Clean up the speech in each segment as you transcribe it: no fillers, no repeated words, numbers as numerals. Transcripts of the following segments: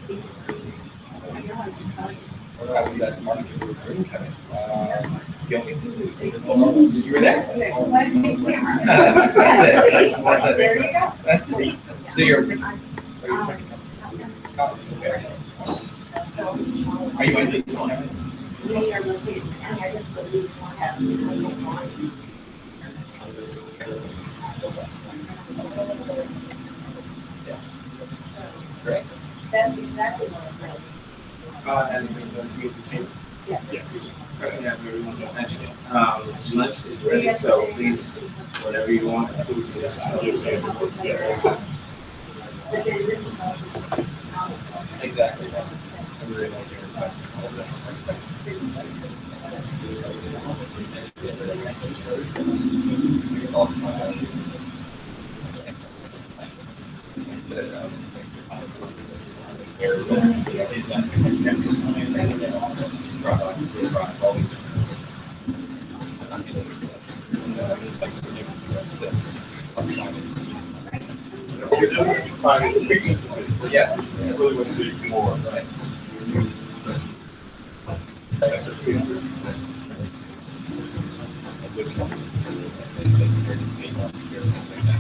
I was at Market. You were there? That's it. That's it. There you go. That's great. So you're. Are you in this one? They are located, and I just believe one have Great. That's exactly what I said. And we're going to get the team. Yes. Yes. Right, yeah, everyone's attention. Lunch is ready, so please, whatever you want, food is. But then this is also. Exactly. I really like your all this. It's all just like that. Here's that. Is that all these different. Yes. I really want to see more. Right. Which companies to visit, and security, things like that.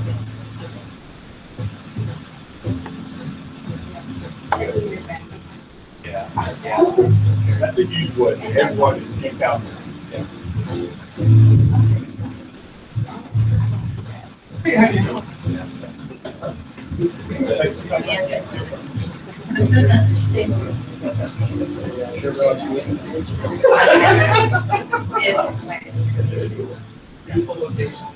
Yeah, That's a huge one. Everyone is in town. yeah. Hey, how you doing? Beautiful location.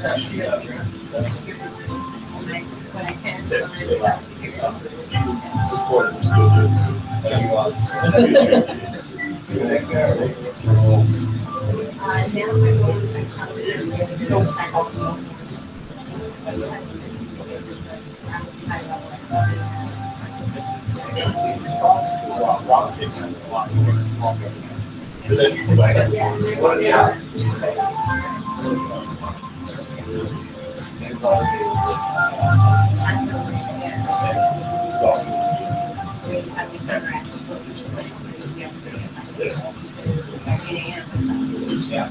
Actually, a friend when I can, Support is still good. now my goal is no Rob takes a lot more. But then you like, what is that? It's all It's awesome. yeah.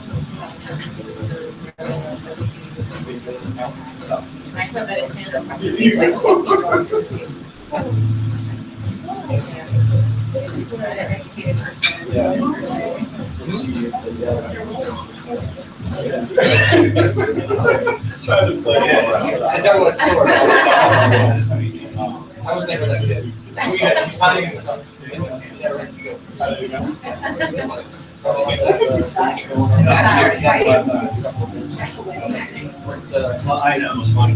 Trying to play. It's a double-edged sword. I was never that kid. Well, I know, it's funny.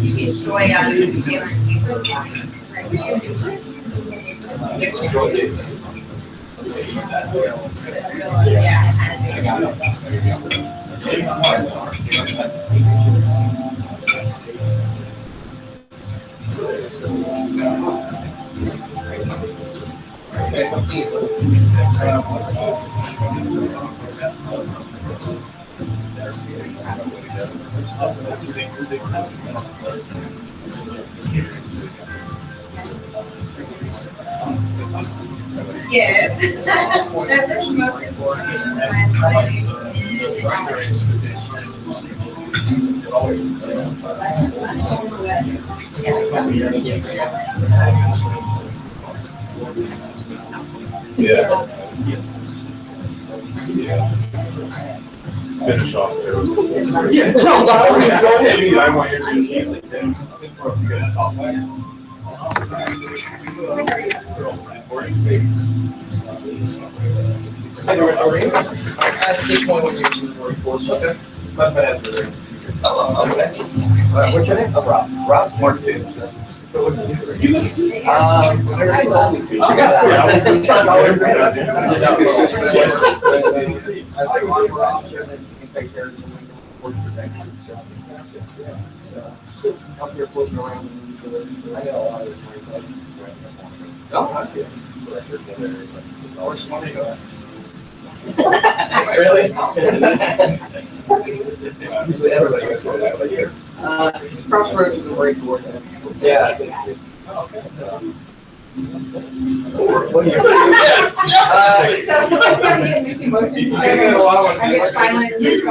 Yes. That's the most important. Yeah. Finish off there. Yes, no, go ahead. I want your two. You guys stop there. I think one years in the reports. Okay. But after oh, okay. What's your name? Oh, Rob. Rob, Mark too. So what did you do? I Up here floating around. I know a lot of the times like. Oh, I feel. Or 20 go. Really? Usually everybody goes through that, but you're. Crossroads of the Marine Corps. Yeah. I think- What do you? So, I'm getting mixed emotions. I get a lot of- I get silent and then go,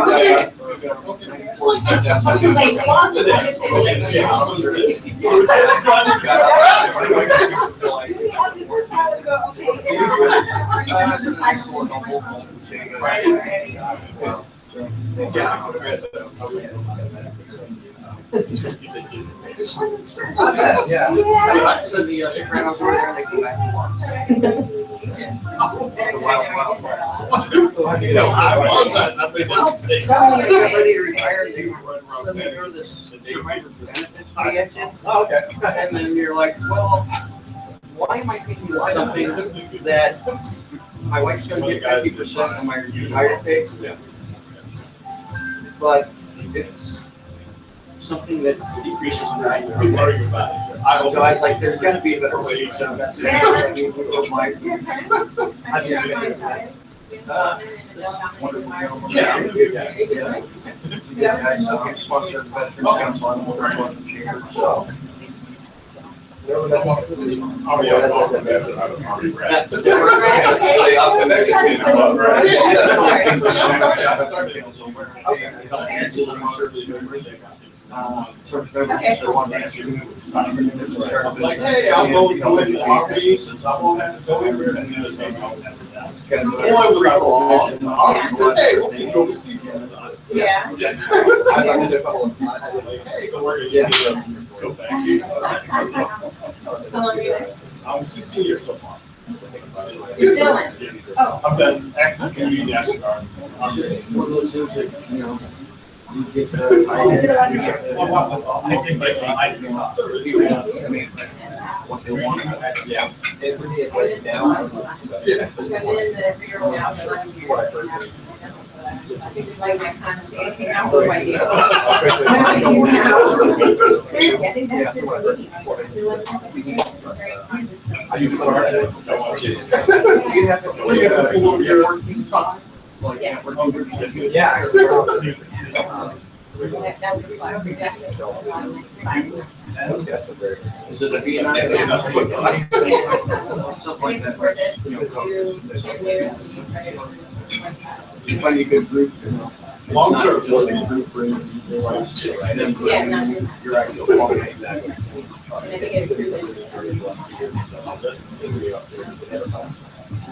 Yeah. So the Sopranos were there, they come back tomorrow. You know, I apologize, I've been in mistakes. Suddenly they got ready to retire, they suddenly throw this survivor benefits to you. Oh, okay. And then you're like, well, why am I thinking of something that my wife's gonna get 50% of my retired pay? But it's something that decreases in value. People argue about it. So I was like, there's gotta be a better way. So that's it. This wonderful gentleman. Guys, I'm sponsored Veterans Council, I'm over in the chamber, so. Oh, yeah. That's different. Okay. Up to that, it's been a lot, right? Service members just want to ask you. Like, hey, I'll go to the armies, I won't have to go anywhere, and then it's maybe I'll have to have. Boy, was I wrong. The army says, hey, we'll see you overseas sometimes. Yeah. I've done it a couple of times. Like, hey, so we're gonna go back here. How long are you in? I'm 16 years so far. You're still in? Yeah. Oh. I've done active duty, National Guard. It's just one of those things that, you know, you get the. Oh, wow, that's awesome. Like, I mean, what they want. Yeah. Every day it lays down. yeah. I think it's like my time to say, okay, now what do I do? Seriously, I think that's just me. Are you sorry? You have to. Well, you have to pull over your working time. Like, Yeah. Yeah. That was the class rejection. Is it a Vietnam? Something like that. You know, you find a good group. Long term. Just a group where you realize you're actually walking exactly.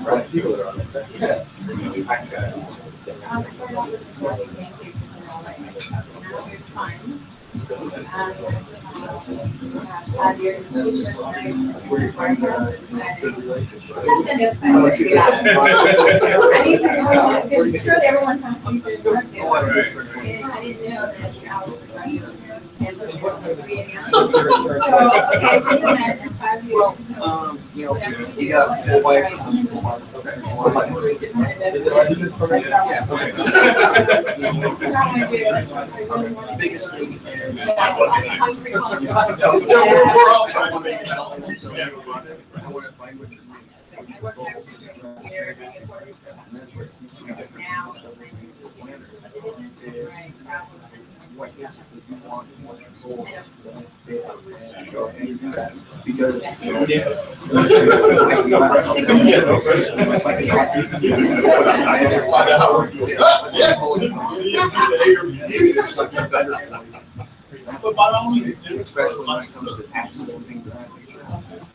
Right, people that are on it. I started off with this one thing, now you're fine. 5 years. Where you find good relationship. I need to know, because surely everyone comes to you and I didn't know that I was running. So, okay, so you had 5 years. You know, you got a wife. Is it like you for me? Yeah. Yeah. Biggest thing is. We're all trying to make it healthy. I want to find what you're doing. And that's where it's two different what is it that you want, what's your goal, and go ahead and do that. Because Find out how we're doing. Yes. But by all means, especially when it comes to taxes and things of that nature,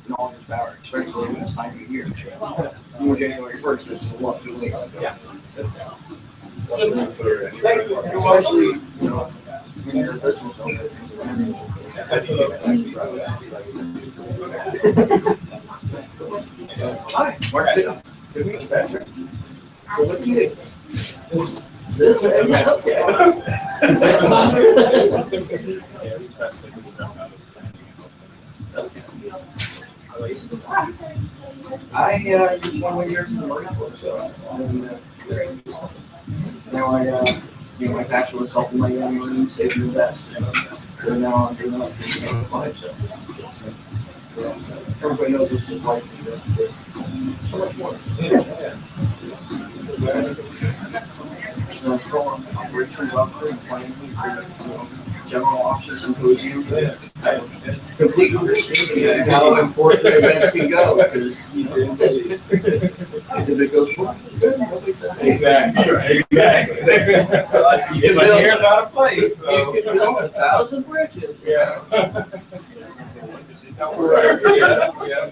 and all this power, especially in this time of year. January 1st, it's a lot too late. Yeah. Especially, you know, when you're a business owner. Hi, Mark. Good meeting you, Patrick. So what do you think? This is I did 1 more year in the Marine Corps, so now I get my bachelor's helping my young Marines save the best. So now I'm doing that. Everybody knows this is life. So much more. Operations officer and planning for general officer symposium. Complete understanding of how important events can go, because, you know, if it goes well, good, nobody said anything. Exactly. So You can build- chair's out of place, though. You can build 1,000 bridges. Yeah. Right, yeah, yeah.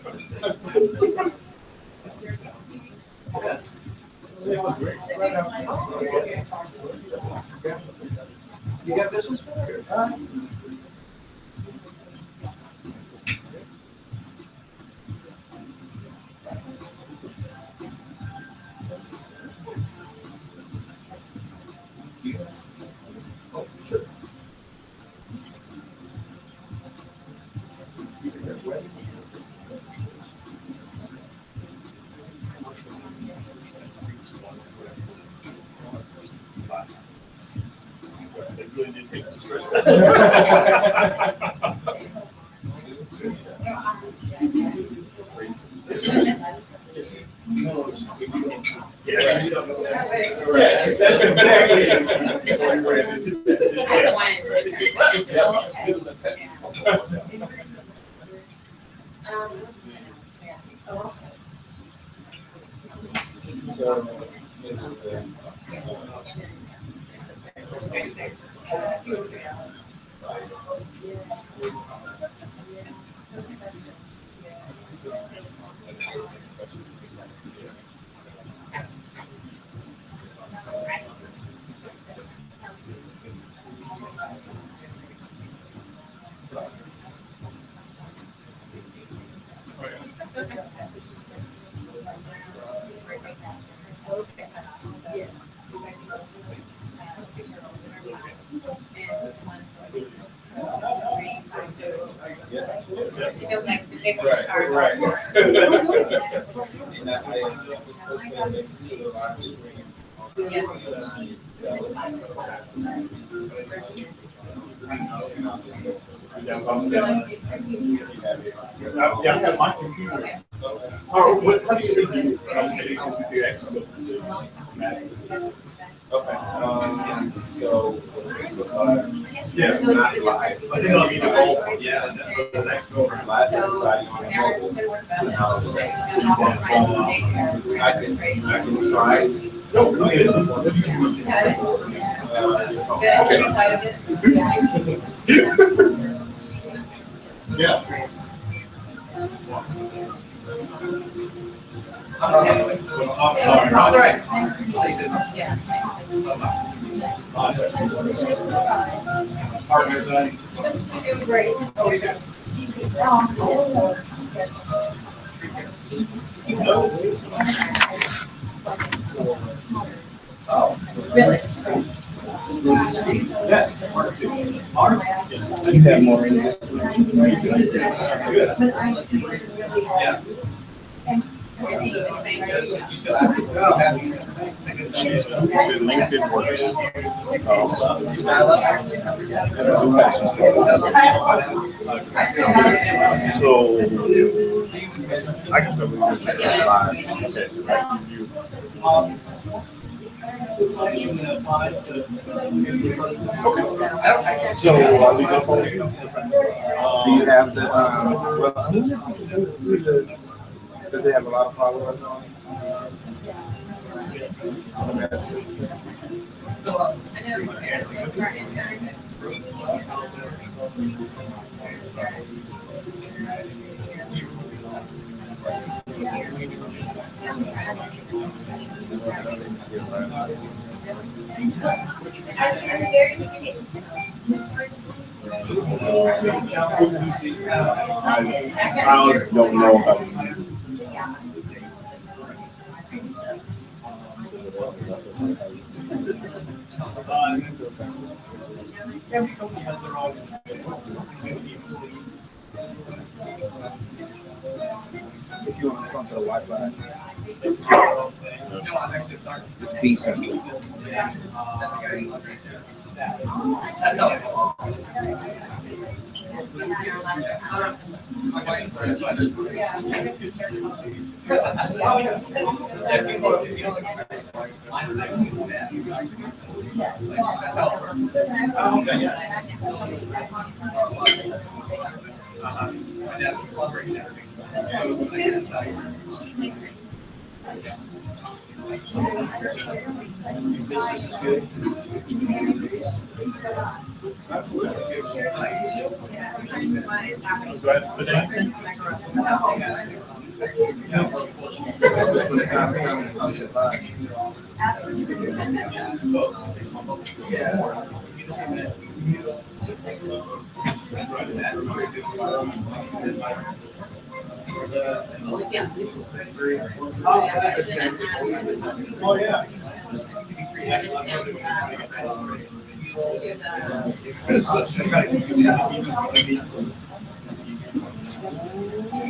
You got business for it? Oh, sure. They really did take the stress out. Yeah, that's exactly. She goes like to pick up Right, the right. charge. And I was supposed to listen to the live stream. Yeah, I have my computer. Oh, what, how do you do it? Okay, so. Yes, not live. Yeah. It's live, everybody on mobile. I can try. No, yeah. I'm sorry. That's right. Partners, I. It's great. Oh, Really? Yes. you have more interest. Yeah. LinkedIn works. So I can still live live. So I'll leave that for you. Do you have the, does they have a lot of followers on? I don't know how to use it. If you want to come to the Wi-Fi, it's B central. That's all. That's how it works. Oh, okay, yeah. My dad's a plumber and everything. So, I can tell you. Business is good. So that, but then, oh, yeah.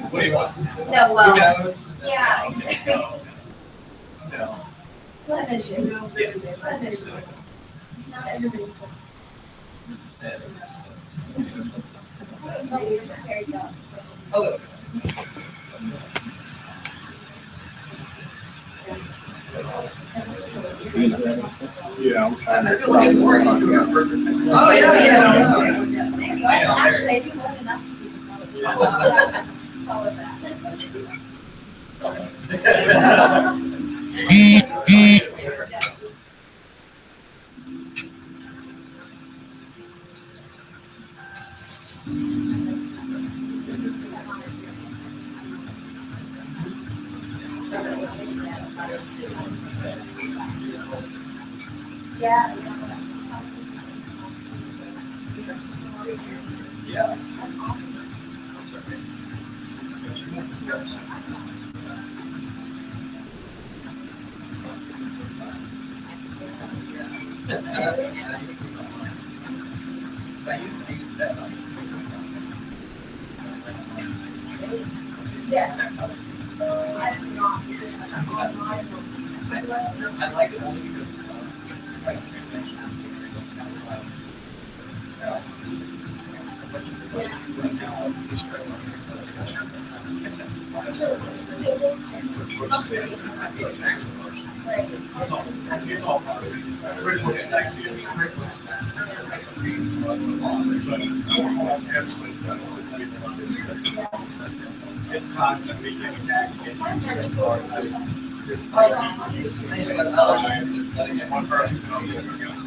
What do you want? No, well, Notes? yeah, exactly. No. Blemishes. Blemishes. Not everybody. There you go. Hello. Yeah, I'm trying I feel like it's working. Oh, yeah. Thank you. Actually, I do more than enough. All of that. Yeah. Yeah. Yes. I like it only because It's all part of it. Rick looks like you. Rick looks it's constantly getting back. One person can only get the other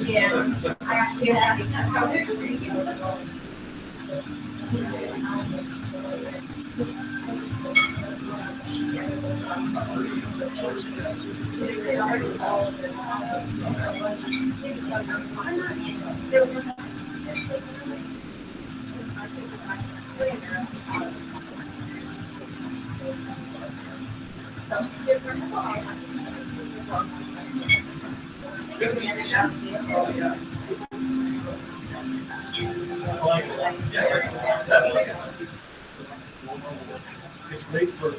Yeah. I actually have It's great for.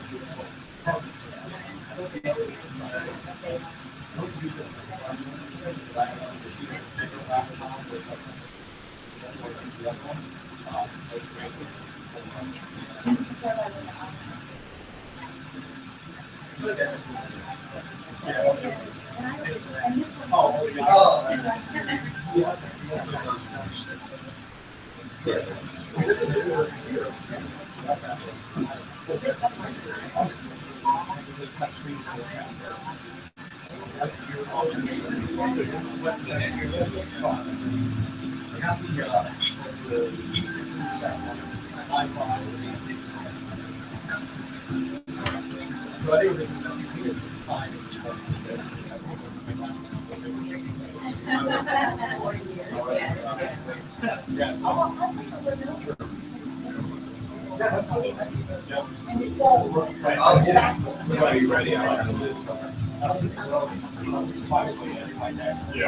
Everybody's ready. Yeah,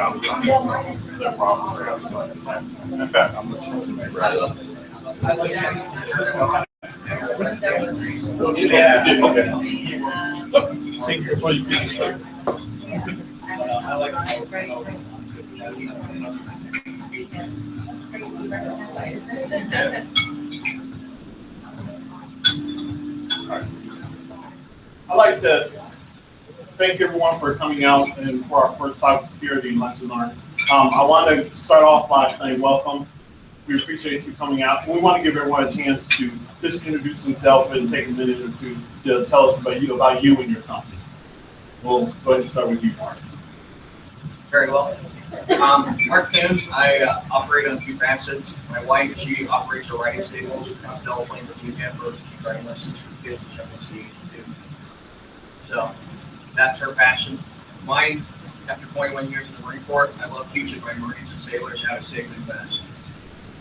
I'm trying. No problem. In fact, I'm looking. I like Yeah. Okay. Senior, so you can. I like. I'd like to thank everyone for coming out and for our first cybersecurity lunch and learn. I want to start off by saying welcome. We appreciate you coming out, and we want to give everyone a chance to just introduce themselves and take a minute or two to tell us about you and your company. We'll go ahead and start with you, Mark. Very well. Mark Timms, I operate on two facets. My wife, she operates a writing stables. I'm developing the two camper. She's writing lessons for kids, she's at the age too. So that's her passion. Mine, after 21 years in the Marine Corps, I love teaching my Marines and sailors how to save and invest.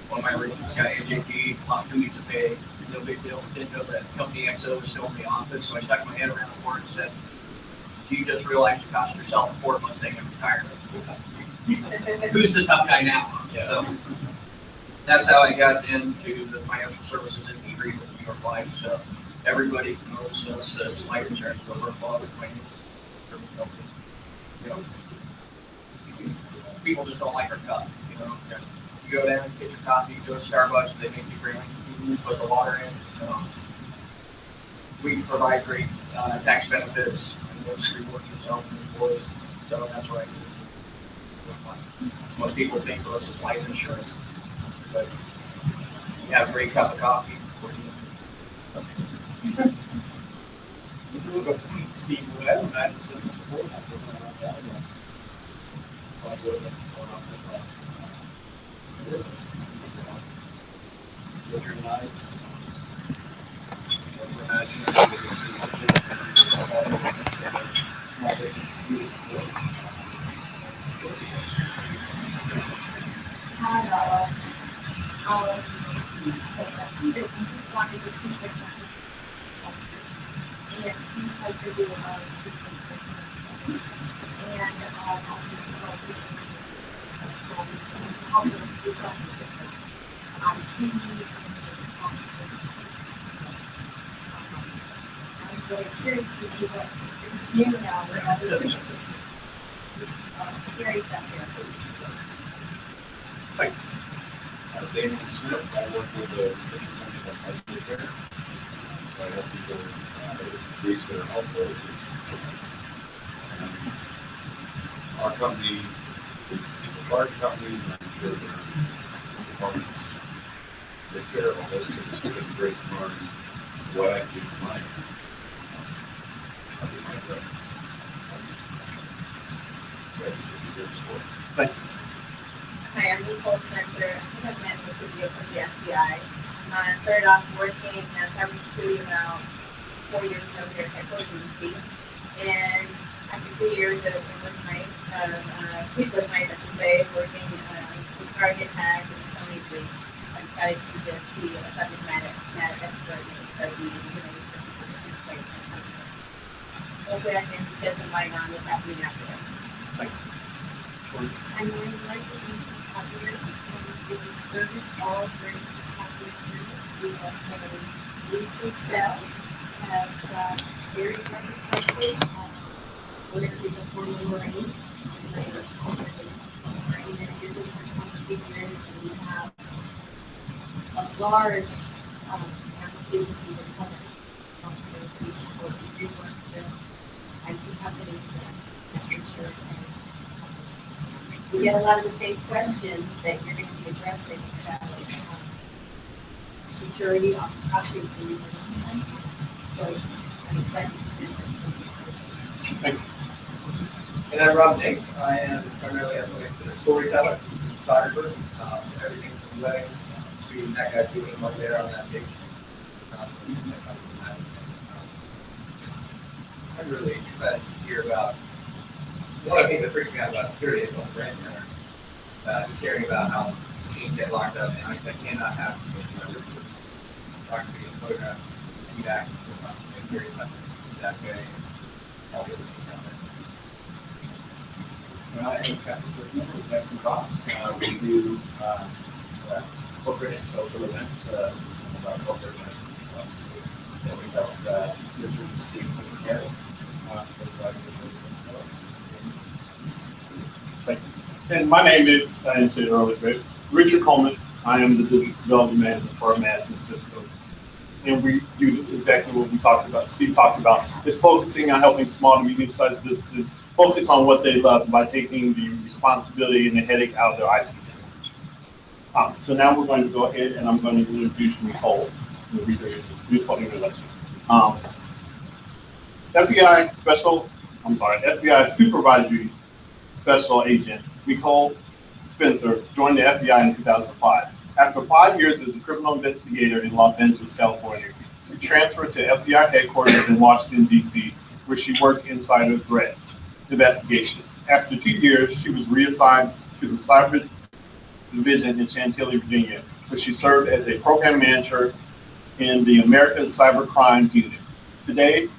One of my recruits got AJP, lost 2 weeks of pay, no big deal. Didn't know that company XO was still in the office, so I stuck my head around the corner and said, "Do you just realize you cost yourself a Ford Mustang in retirement? Who's the tough guy now?" Yeah. So that's how I got into the financial services industry with New York Life. So everybody knows us as life insurance, but we're father financial service company. You know, people just don't like our cup. You know, you go down, get your coffee, you go to Starbucks, they make you bring, you put the water in. We provide great tax benefits and those reward yourself and employees. So that's what I do. Most people think of us as life insurance, but you have a great cup of coffee. Steve, I don't imagine system support. Richard and I. Small business community support. Our two businesses, one is a two technology. And Steve has been doing a lot of two things. And also consulting help them do something different. TV I'm really curious to see what is new now with all this scary stuff here. David Smith, I work with the nutrition function of high care. So I help people reach their health goals. Our company is a large company, and I'm sure their departments take care of all this, but it's been great to learn what I do for my job. So I think it'd be good as well. Thank you. Hi, I'm Nicole Spencer. I think I've met this video from the FBI. I started off working as cybersecurity about 4 years ago here at headquarters DC. And after 2 years of endless nights, sleepless nights, I should say, working, we started getting hacked and so many breach. I decided to just be a subject matter expert and start reading human resources for different sites. Hopefully I can shed some light on what's happening out there. I'm more than likely to be popular with the service all brands of popular service. We also lease and sell, have very heavy pricing. We're is a former Marine. Marine in business for 23 years, and we have a large number of businesses in public. We support, we do work with IT companies and insurance. We get a lot of the same questions that you're going to be addressing about security on property. So I'm excited to do this. Thank you. And I'm Rob Dinks. I am primarily a storyteller, photographer, so everything from weddings to that guy's doing them up there on that page. I'm really excited to hear about one of the things that freaks me out about security is what's the ransomware. Just hearing about how machines get locked up, and I cannot have photography and photographs, and need access to them. I'm curious about that way. All the other things out there. Well, I think that's the first number. We have some talks. We do corporate and social events. This is one of our corporate events. that we helped Richard and Steve put together. They're themselves. Thank you. And my name is, I didn't say it earlier, but Richard Coleman. I am the business development manager for our management systems. And we do exactly what we talked about, Steve talked about, is focusing on helping small to medium-sized businesses focus on what they love by taking the responsibility and the headache out of their IT. So now we're going to go ahead and I'm going to introduce Nicole. We'll read her beautiful introduction. FBI Supervisory Special Agent Nicole Spencer joined the FBI in 2005. After 5 years as a criminal investigator in Los Angeles, California, she transferred to FBI headquarters in Washington, D.C., where she worked in cyber threat investigation. After 2 years, she was reassigned to the Cyber Division in Chantilly, Virginia, where she served as a program manager in the American Cyber Crimes Unit. Today,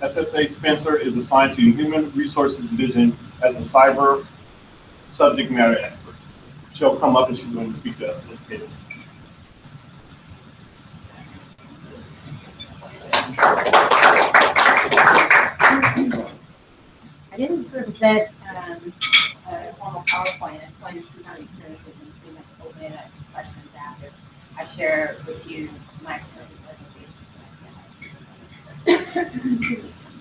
SSA Spencer is assigned to the Human Resources Division as a cyber subject matter expert. She'll come up and she's going to speak to us. I didn't present a formal PowerPoint. I just wanted to see how the experience is and pretty much open it up to questions after I share with you my experience.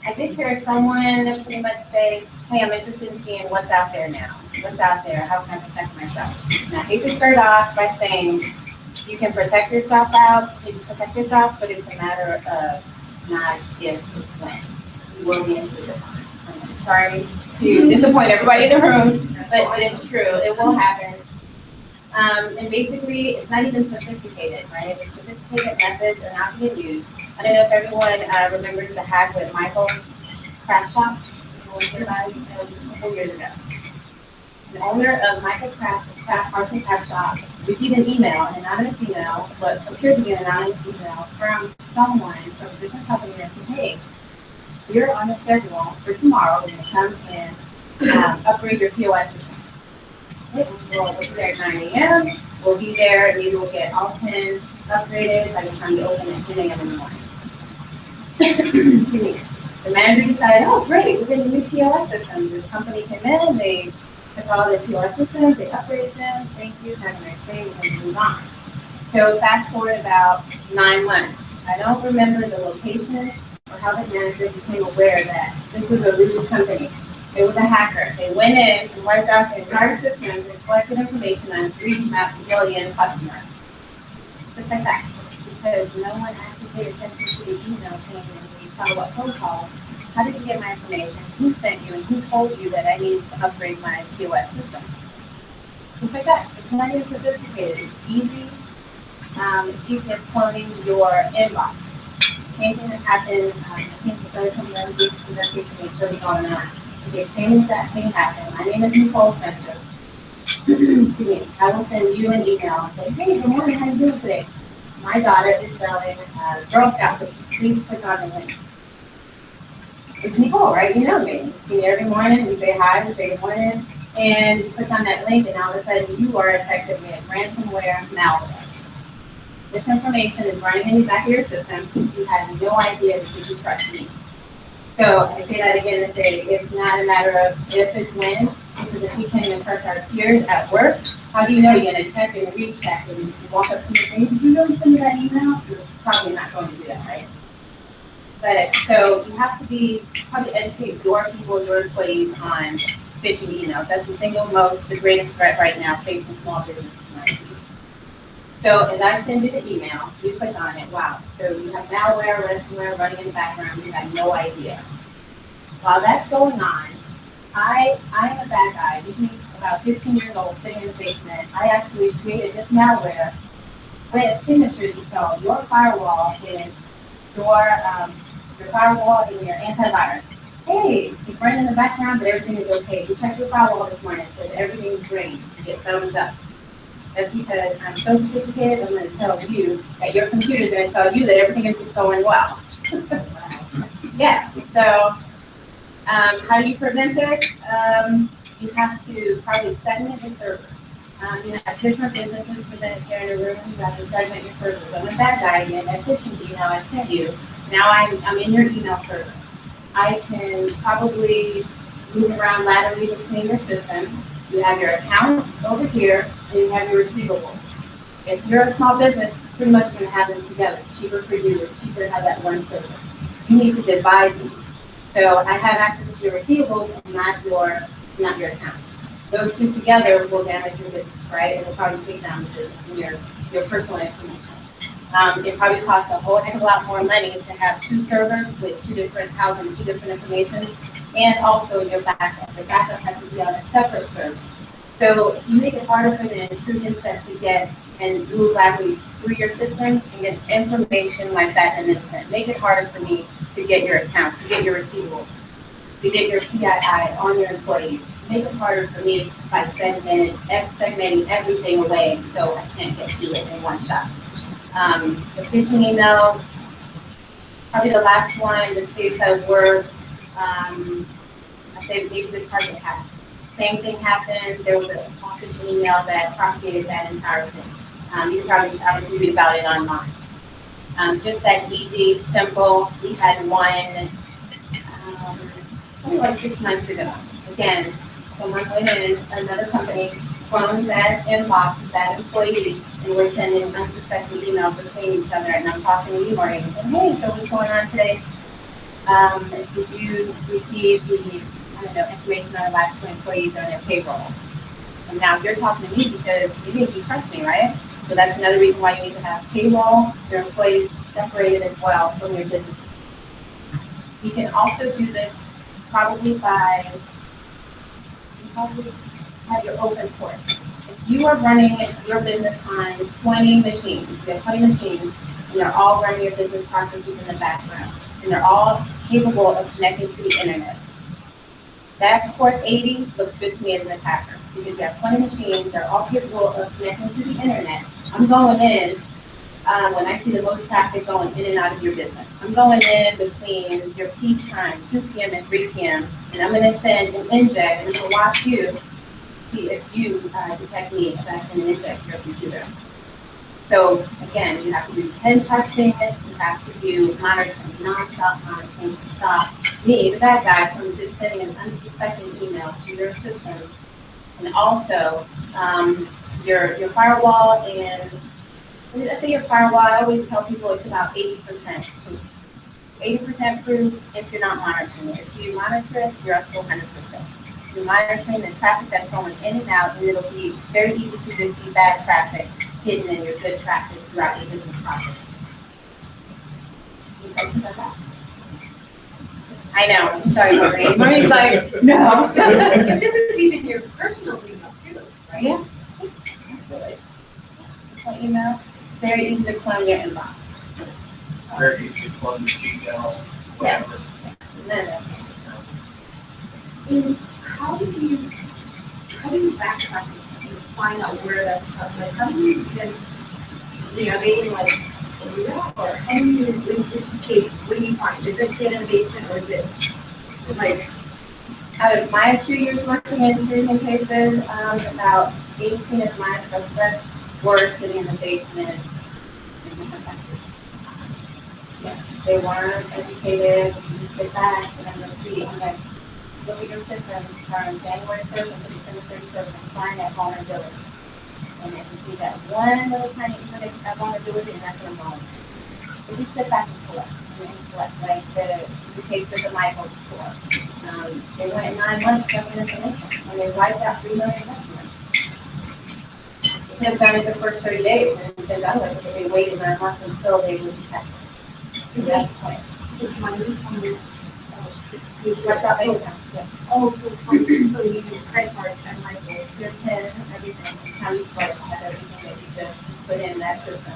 I did hear someone pretty much say, hey, I'm interested in seeing what's out there now. What's out there? How can I protect myself? And I hate to start off by saying you can protect yourself but it's a matter of not if, it's when. You will be into it. I'm sorry to disappoint everybody in the room, but it's true. It will happen. And basically, it's not even sophisticated, right? The sophisticated methods are not being used. I don't know if everyone remembers the hack with Michael's craft shop. It was a couple years ago. The owner of Michael's Arts and Craft Shop received an email, an anonymous email, what appeared to be an anonymous email from someone from a different company that said, hey, you're on the schedule for tomorrow. We're going to come and upgrade your POS system. We'll be there at 9 a.m. We'll be there, maybe we'll get all 10 upgraded by the time you open at 10 a.m. in the morning. Excuse me. The manager decided, oh, great, we're getting new POS systems. This company came in, they took all the POS systems, they upgraded them. Thank you, have a nice day, we're going to move on. So fast forward about 9 months. I don't remember the location or how the manager became aware that this was a ruse company. It was a hacker. They went in and wiped out the entire system and collected information on 3 million customers. Just like that. Because no one actually paid attention to the email chain and the follow-up phone calls. How did you get my information? Who sent you and who told you that I needed to upgrade my POS systems? Just like that. It's not even sophisticated. It's easy. It's easy as cloning your inbox. Same thing that happened, I think this other company that was presentation is still going on. Okay, same exact thing happened. My name is Nicole Spencer. Excuse me. I will send you an email and say, hey, good morning, how are you doing today? My daughter is selling Girl Scout cookies. Please click on the link. It's Nicole, right? You know me. You see me every morning. We say hi, we say good morning, and you click on that link, and all of a sudden you are effectively a ransomware malware. This information is running in the back of your system. You have no idea because you trust me. So I say that again to say it's not a matter of if, it's when, because if we can't even trust our peers at work, how do you know you're going to check and recheck and walk up to me and say, did you really send me that email? You're probably not going to do that, right? But so you have to probably educate your people, your employees on phishing emails. That's the greatest threat right now facing small businesses. So as I send you the email, you click on it, wow. So you have malware, ransomware running in the background, you have no idea. While that's going on, I am a bad guy. This is about 15 years old, sitting in the basement. I actually created this malware with signatures installed, your firewall and your firewall and your antivirus. Hey, it's running in the background, but everything is okay. You checked your firewall this morning, so everything is great. You get thumbs up. That's because I'm so sophisticated, I'm going to tell you that your computer is going to tell you that everything is going well. Yeah, so how do you prevent this? You have to probably segment your servers. You have different businesses presented here in the room. You have to segment your servers. I'm a bad guy again. That phishing email I sent you, Now I'm in your email server. I can probably move around laterally between your systems. You have your accounts over here, and you have your receivables. If you're a small business, pretty much you're gonna have them together. It's cheaper for you, it's cheaper to have that one server. You need to divide these. So I have access to your receivables and not your accounts. Those two together will damage your business, right? It will probably take down the business and your personal information. It probably costs a whole heck of a lot more money to have two servers with two different housing, two different information, and also your backup. The backup has to be on a separate server. So you make it harder for the intrusion set to get and move laterally through your systems and get information like that in an instant. Make it harder for me to get your accounts, to get your receivables, to get your PII on your employees. Make it harder for me by segmenting everything away so I can't get to it in one shot. The phishing emails, probably the last one, the case I worked, I say maybe the target hack. Same thing happened. There was a small phishing email that propagated that entire thing. You can probably obviously read about it online. Just that easy, simple. We had one probably like 6 months ago. Again, someone went in, another company, cloned that inbox of that employee, and we're sending unsuspecting emails between each other. And I'm talking to you, Maureen, and saying, hey, so what's going on today? Did you receive the information on the last 2 employees on their payroll? And now you're talking to me because you think you trust me, right? So that's another reason why you need to have payroll, your employees separated as well from your business. You can also do this probably by, you probably have your open ports. If you are running your business on 20 machines, you have 20 machines, and they're all running your business processes in the background, and they're all capable of connecting to the internet. That port 80 looks good to me as an attacker because you have 20 machines, they're all capable of connecting to the internet. I'm going in when I see the most traffic going in and out of your business. I'm going in between your peak time, 2 p.m. and 3 p.m., and I'm going to send an inject and to watch you see if you detect me as I send an inject to your computer. So again, you have to do pen testing, you have to do monitoring, non-stop monitoring to stop me, the bad guy, from just sending an unsuspecting email to your systems. And also your firewall, and let's say your firewall, I always tell people it's about 80% proof. 80% proof if you're not monitoring it. If you monitor it, you're up to 100%. You're monitoring the traffic that's going in and out, and it'll be very easy for you to see bad traffic hidden in your good traffic throughout your business process. Any questions about that? I know, sorry, Maureen. Maureen's like, no. This is even your personal email too, right? Yes, absolutely. Personal email, it's very easy to clone your inbox. Very easy to clone the Gmail, whatever. And how do you backtrack and find out where that's from? Like, how do you then, are they like, or how do you, in this case, what do you find? Is it in a basement, or is it like? Out of my 2 years working in intrusion cases, about 18 of my suspects were sitting in the basement. Yeah, they weren't educated. You just sit back and I'm gonna see. I'm like, look at your system from January 1st until December 31st and find that vulnerability. And if you see that one little tiny that vulnerability, and that's what I'm going with. So just sit back and collect. Like the case with the Michael store. They went 9 months collecting information, and they wiped out 3 million customers. They could have done it the first 30 days, and been done with it, but they waited 9 months until they were detected. And that's the point. Take money from this. We wiped out bank accounts, yes. Oh, so you use credit cards and like Your PIN, everything, how you swipe, have everything that you just put in that system.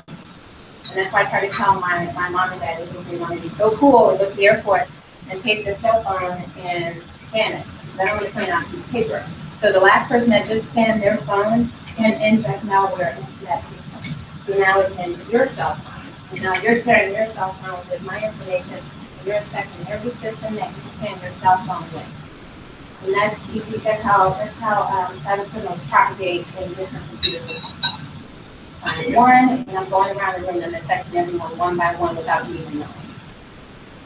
And that's why I try to tell my mom and dad if they want to be so cool, go to the airport and take their cell phone and scan it. I don't want to print out a piece of paper. So the last person that just scanned their phone can inject malware into that system. So now it's in your cell phone. And now you're carrying your cell phone with my information, and you're infecting every system that you scan your cell phone with. And that's easy. That's how cyber criminals propagate in different computer systems. Find one, and I'm going around the room and infecting everyone one by one without you even knowing.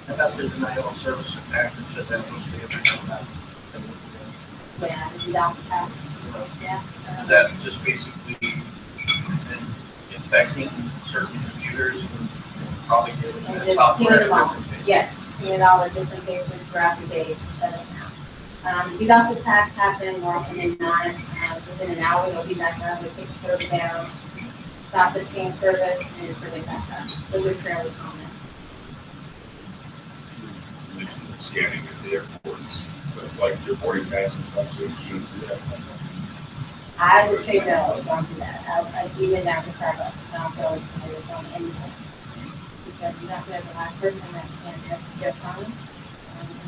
About the denial of service attack and shut down most of the events on that. Yeah, the DDoS attack. Yeah. Is that just basically infecting certain computers and probably getting And the just software? pinging them all. different things? Yes, pinging all the different cases throughout the day to shut it down. DDoS attacks happen more often than not. Within an hour, they'll be back up, they take the server down, stop the ping service, and bring it back up. Those are fairly common. You mentioned the scanning at the airports, but it's like your boarding pass and stuff, so you shouldn't do that. I would say no, don't do that. I even down to Starbucks, don't go and scan your phone anywhere. Because you're not gonna be the last person that can their phone.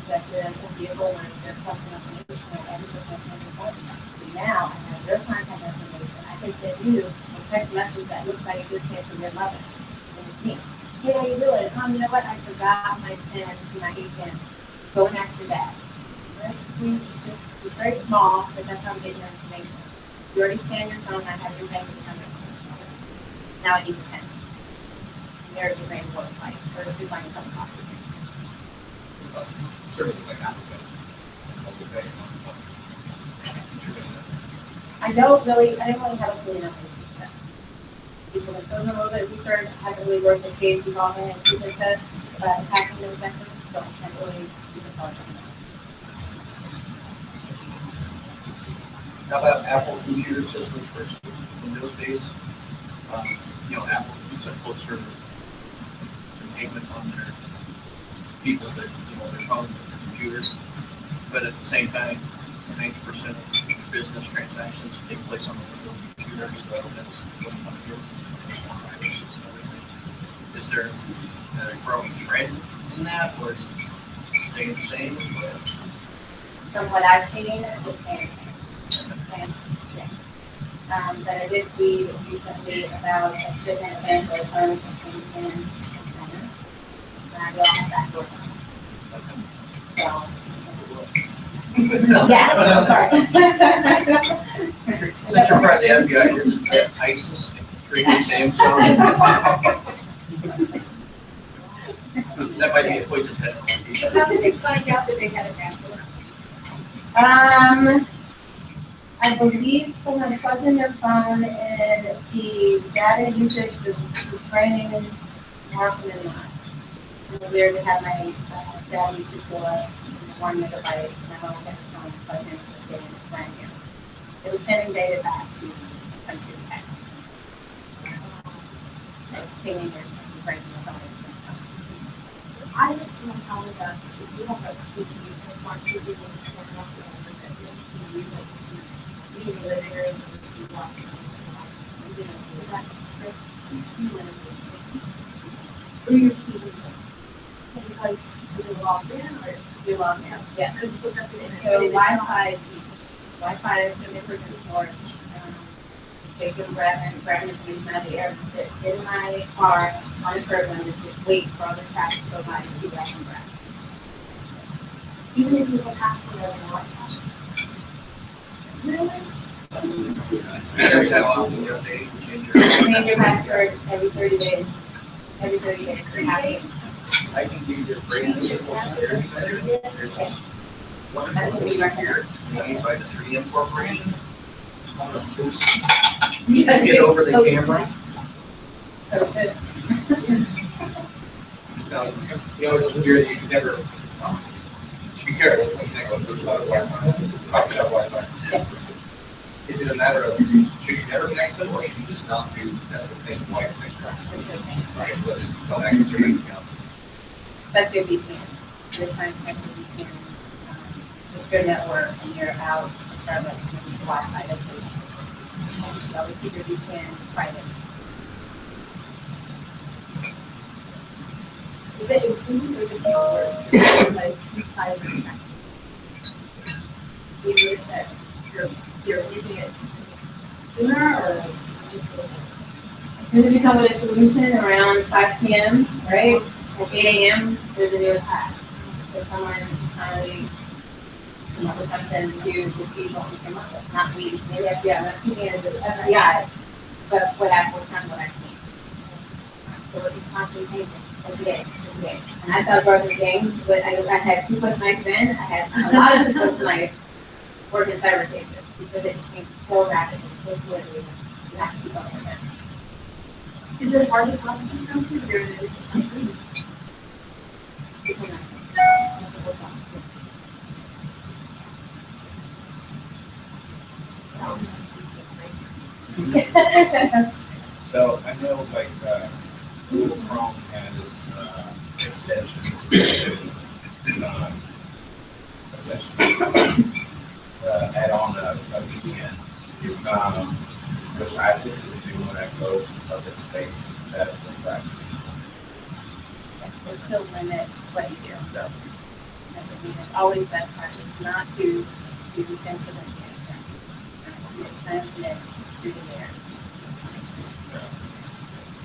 That's a vehicle where they're collecting information on every person that's important. So now I have your contact information. I can send you a text message that looks like it just came from your mother. And it's me. Hey, how you doing? You know what? I forgot my pen to my ATM. Go and ask your dad. Right? See, it's very small, but that's how I'm getting your information. You already scanned your phone, I have your bank account information. Now I need your pen. There your brain works like, or to find a cup of coffee. Services like Apple Pay. I don't really have a clue enough to stuff. People have done a little bit of research, haven't really worked the case involving it, people said, attacking those victims, so I can't really speak a thought on that. How about Apple computer systems versus Windows days? Apple keeps a closer containment on their people that, their phones and their computers. But at the same time, 90% of business transactions take place on the Windows computer, so that's what money is. Viruses and everything. Is there a growing trend in that, or is it staying the same? From what I've seen, it's staying the same. But I did read recently about a shipment of Android phones that came in China. They all have backdoors on them. So, yeah, of course. Since you're part of the FBI, isn't ISIS infiltrating Samsung? That might be a poison penalty. So how did they find out that they had a backdoor? I believe someone plugged in their phone and the data usage was draining more often than not. It was weird to have my data usage go up 1 megabyte and I don't get the phone plugged in for the day and it's brand new. It was sending data back to country text. It was pinging your breaking the phone at the same time. I had someone tell me that if you have a TV, just want to be able to turn off the TV, like you in the living room, you watch something. Is that correct? Through your TV. Because you're logged in or You're logged in. Yes. because it's hooked up to the internet. So Wi-Fi is easy. Wi-Fi is 70% source. Basically grabbing information out of the air, sit in my car on a curb and just wait for all the traffic to go by and see what I can grab. Even if you have a password over Wi-Fi. Really? Matters how often you update and change your. Change your password every 30 days. Every 30 days. I can give you the great simple security measure. There's one That's what we recommend. made by the 3M Corporation. It's called a boost. Get over the camera. Oh, good. Security, you should never, should be careful when you think about Wi-Fi, coffee shop Wi-Fi. Is it a matter of, should you never connect them, or should you just not do sensitive things while you're connected? Right, so just don't access your bank account. Especially if you can. You're trying to connect to VPN, secure network, and you're out at Starbucks and it's Wi-Fi. That's what you should always keep your VPN private. Is it improving or is it getting worse? Like, cyber attack? Do you wish that you're using it sooner or just a little? As soon as you come with a solution around 5 p.m., right, at 8 a.m., there's a new attack. Because someone is finally come up with something to defeat what we came up with. Not me, maybe FBI, that's me as the FBI, but what kind of what I've seen. So it's constantly changing. every day. And I thought growth was games, but I had sleepless nights then. I had a lot of sleepless nights working cyber cases because it changed so rapidly, so quickly. You have to keep up with it. Is it hard to prosecute them too? They're in a different country. So I know like Google Chrome has extensions with essentially add on a VPN, which I typically do when I go to public spaces that are practice. It still limits what you do. It's always best practice not to do sensitive information. To get sensitive through the air.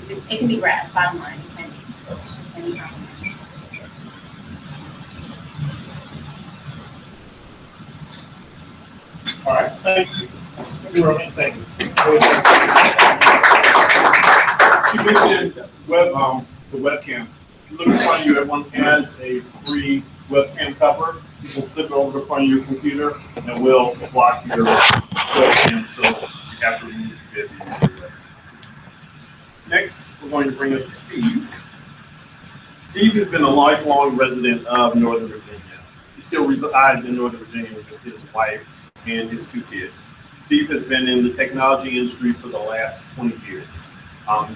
It can be grabbed, bottom line, it can be compromised. All right, thank you. Thank you. You mentioned the webcam. Look in front of you, everyone has a free webcam cover. You will slip it over the front of your computer and we'll block your webcam so you have to remove it. Next, we're going to bring up Steve. Steve has been a lifelong resident of Northern Virginia. He still resides in Northern Virginia with his wife and his 2 kids. Steve has been in the technology industry for the last 20 years.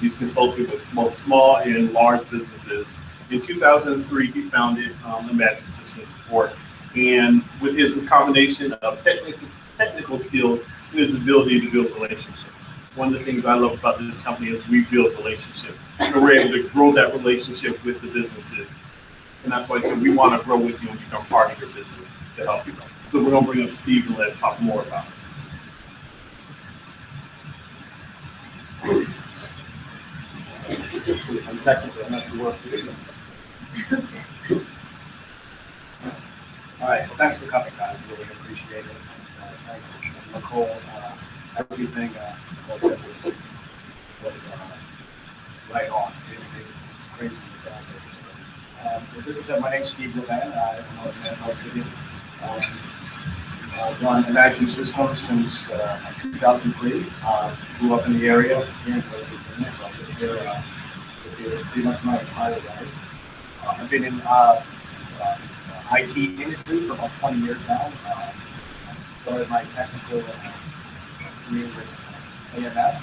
He's consulted with both small and large businesses. In 2003, he founded Imagine System Support, and with his combination of technical skills and his ability to build relationships. One of the things I love about this company is we build relationships, and we're able to grow that relationship with the businesses. And that's why I said we want to grow with you and become part of your business to help you. So we're going to bring up Steve and let's talk more about it. I'm technically, I'm not the work. All right, well, thanks for coming, guys. Really appreciate it. Thanks, Nicole. Everything Nicole said was right on. It's crazy what's out there. So, with this said, my name's Steve Levin. I don't know if Matt knows with you. I've run Imagine Systems since 2003. Grew up in the area here in Virginia, so I've been here pretty much my entire life. I've been in IT industry for about 20 years now. I started my technical career with AMS,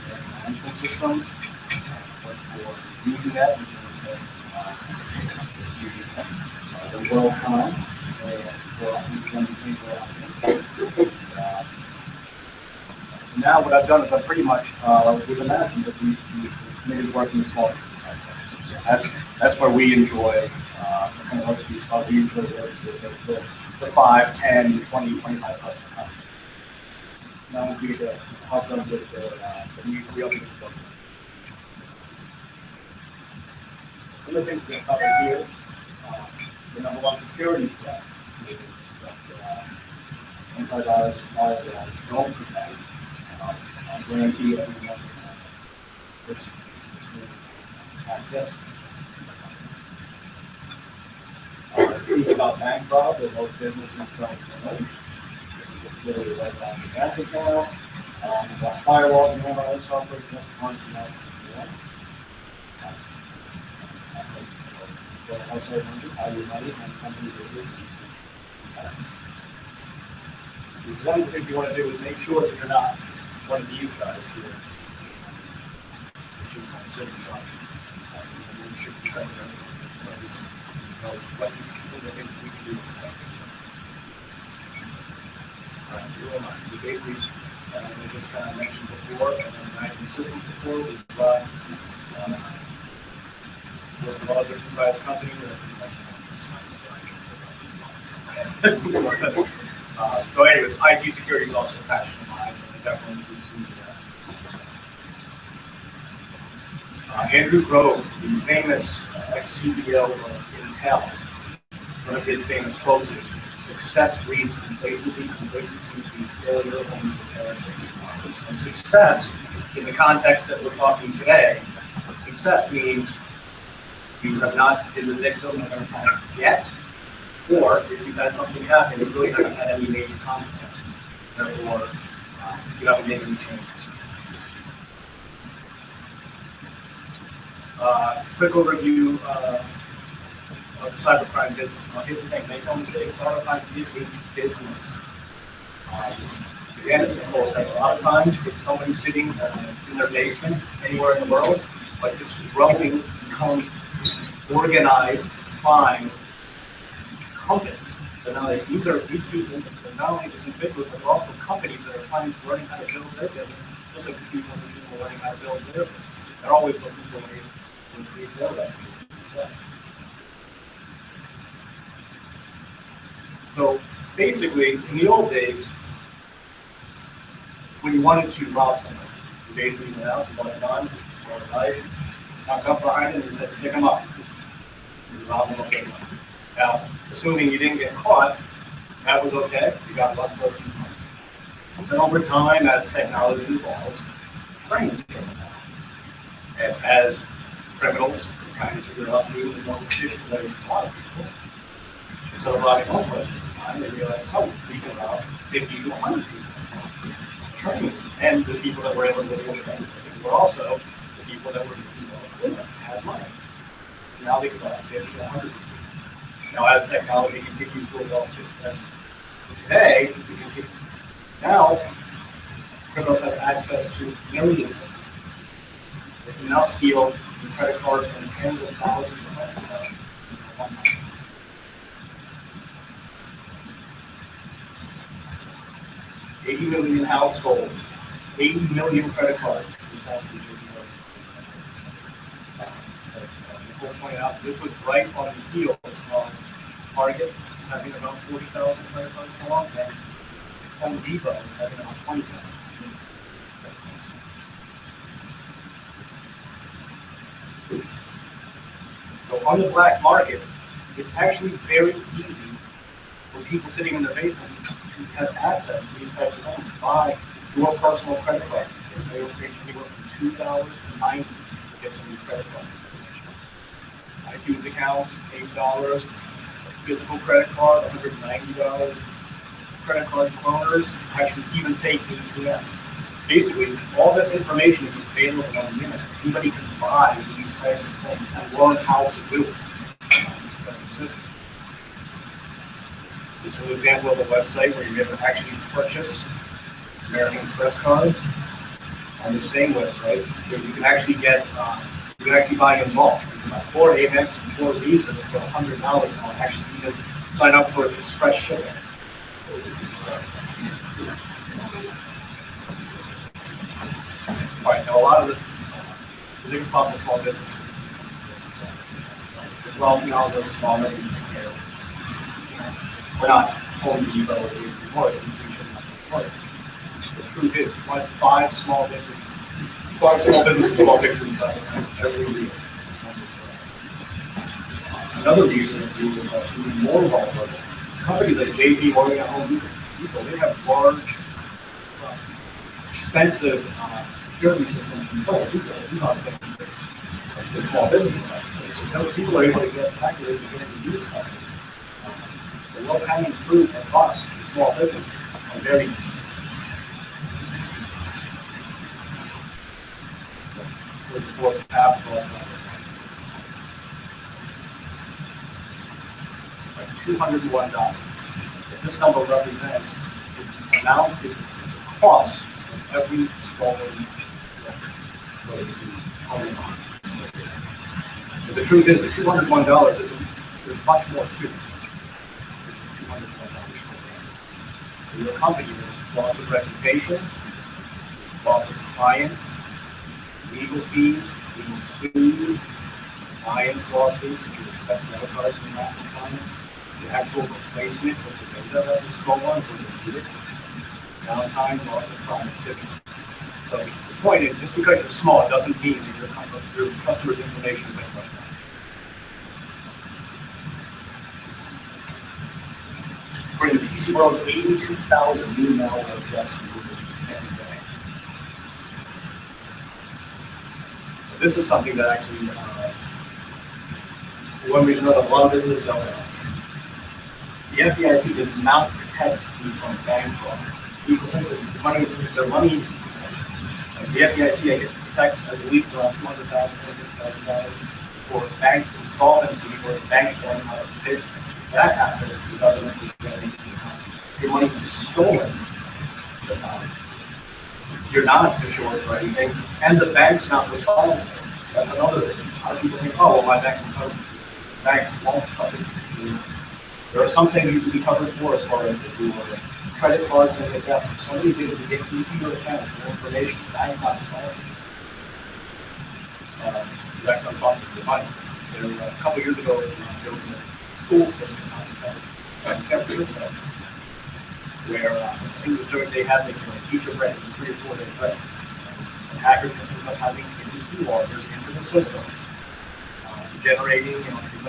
Management Systems. Went for UNet, which is the WorldCom. So now what I've done is I'm pretty much with the management that we committed working with small businesses. So that's where we enjoy. That's kind of most of these stuff. We enjoy the 5, 10, 20, 25 person companies. Now would be to help them with the new real estate book. Some of the things we're going to cover here. The number one security threat is that antivirus and firewalls don't protect. I guarantee everyone this has this. The truth about bank fraud that most businesses don't know. Literally right down the bank account. About firewalls and all our own software just aren't enough. Also, how your money and companies are doing. Because one of the things you want to do is make sure that you're not one of these guys here. You should not sit inside. You should be trying to know what the things we can do to protect yourself. All right, so you're on. We basically, as I just kind of mentioned before, Imagine System Support is work with a lot of different size companies that are pretty much so anyways, IT security is also a passion of mine, so it definitely includes that. Andrew Grove, the famous ex-CTO of Intel, one of his famous quotes is, "Success breeds complacency, complacency breeds failure, only preparing for tomorrow." So success, in the context that we're talking today, success means you have not been the victim of an attack yet, or if you've had something happen, it really hasn't had any major consequences. Therefore, you haven't made any changes. Quick overview of the cybercrime business. Now, here's the thing: make no mistake, cybercrime is a business. Again, it's the whole thing. A lot of times, it's somebody sitting in their basement anywhere in the world, but it's growing to become organized crime company. So now these people, they're not only just individuals, but they're also companies that are trying to learn how to build their business, just like the people in the room are learning how to build their business. They're always looking for ways to increase their revenues. Yeah. So basically, in the old days, when you wanted to rob somebody, you basically went out, you bought a gun, or a knife, snuck up behind him and said, stick him up. You robbed him, okay. Now, assuming you didn't get caught, that was okay. You got one person. Then over time, as technology evolves, trains came about. And as criminals kind of figured out new and more efficient ways to rob people, so robbing one person at a time, they realized, oh, we can rob 50 to 100 people. Training. And the people that were able to get training were also the people that were affluent, had money. Now they can buy 50 to 100 people. Now, as technology continues to evolve today, you can see now criminals have access to millions. They can now steal credit cards from tens of thousands of people. 80 million households, 80 million credit cards. Nicole pointed out, this was right on the heels of Target having about 40,000 credit cards along, and Home Depot having about 20,000. So on the black market, it's actually very easy for people sitting in their basement to have access to these types of things. Buy your personal credit card. They will range anywhere from $2 to $90 to get some new credit card information. iTunes accounts, $8. A physical credit card, $190. Credit card cloners, actually even fake ATMs. Basically, all this information is available on the internet. Anybody can buy these types of things and learn how to do it. This is an example of a website where you're able to actually purchase American Express cards on the same website. Where you can actually get, you can actually buy in bulk. You can buy 4 Amex and 4 Visas for $100, and I'll actually even sign up for express shipping. All right, now a lot of the biggest problem with small businesses is, well, you know, those smaller, we're not Home Depot or we shouldn't have to. The truth is, like 5 small businesses fall victim to every year. Another reason to be more vulnerable is companies like JP Morgan and Home Depot. They have large, expensive security systems in place. These are things that the small businesses have. So people are able to get activated to get into these companies. The low-hanging fruit and us, the small businesses, are very easy. Towards half of us, like $201. This number represents the amount is the cost of every stolen record. But the truth is, the $201 is there's much more to it. For your company, there's loss of reputation, loss of clients, legal fees, being sued, compliance lawsuits if you accept credit cards and not compliant, the actual replacement of the data that was stolen when you did it, downtime, loss of productivity. So the point is, just because you're small, it doesn't mean that your customer's information is at risk. According to PC World, 82,000 new malware threats released every day. This is something that actually one reason or another, a lot of businesses don't know. The FDIC does not protect you from bank fraud. People think that the money is their money. The FDIC, I guess, protects, I believe, around $200,000, $250,000 for bank insolvency or bank going out of business. If that happens, the government will get into your money is stolen. You're not insured for anything, and the bank's not responsible. That's another thing. A lot of people think, oh, well, my bank will cover. The bank won't cover you. There are some things you can be covered for as far as if you were credit cards, things like that. If somebody's able to get into your account with information, the bank's not responsible. The bank's not responsible for your money. A couple of years ago, there was a school system out in San Francisco where I think it was during they had the teacher break, 3 or 4 day break. Some hackers ended up having industry loggers into the system, generating,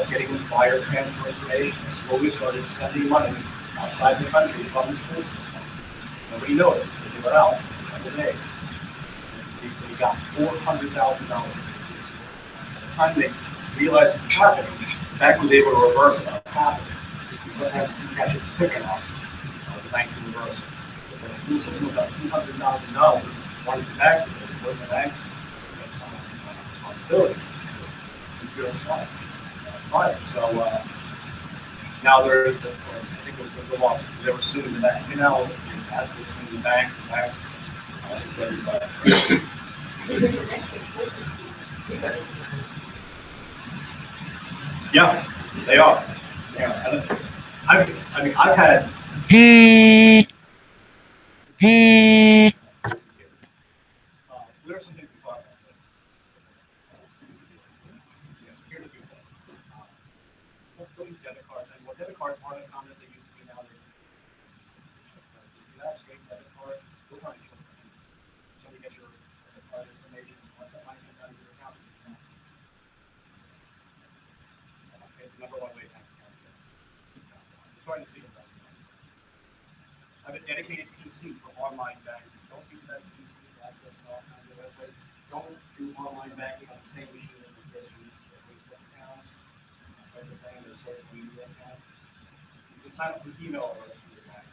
getting wire transfer information, and slowly started sending money outside the country from the school system. Nobody noticed because they were out for a couple of days. They got $400,000. By the time they realized what was happening, the bank was able to reverse what happened. Sometimes you catch it quick enough. The bank can reverse it. But when the school system was up $200,000, wanted the bank to go to the bank, take some responsibility. You do yourself. Right. So now I think there's a lawsuit. They were suing the bank. And now it's as they're suing the bank is everybody. Yeah, they are. Yeah. I mean, I've had. There are some things we talk about. Yes, here's a few things. Don't use debit cards anymore. Debit cards aren't as common as they used to be now. If you have straight debit cards, those aren't insured. Somebody gets your debit card information, and once that money comes out of your account, it's the number one way bank accounts get. We're starting to see it less and less. I have a dedicated PC for online banking. Don't use that PC for accessing all kinds of websites. Don't do online banking on the same machine that you guys use for Facebook accounts, type of thing, or social media accounts. You can sign up for email alerts from your bank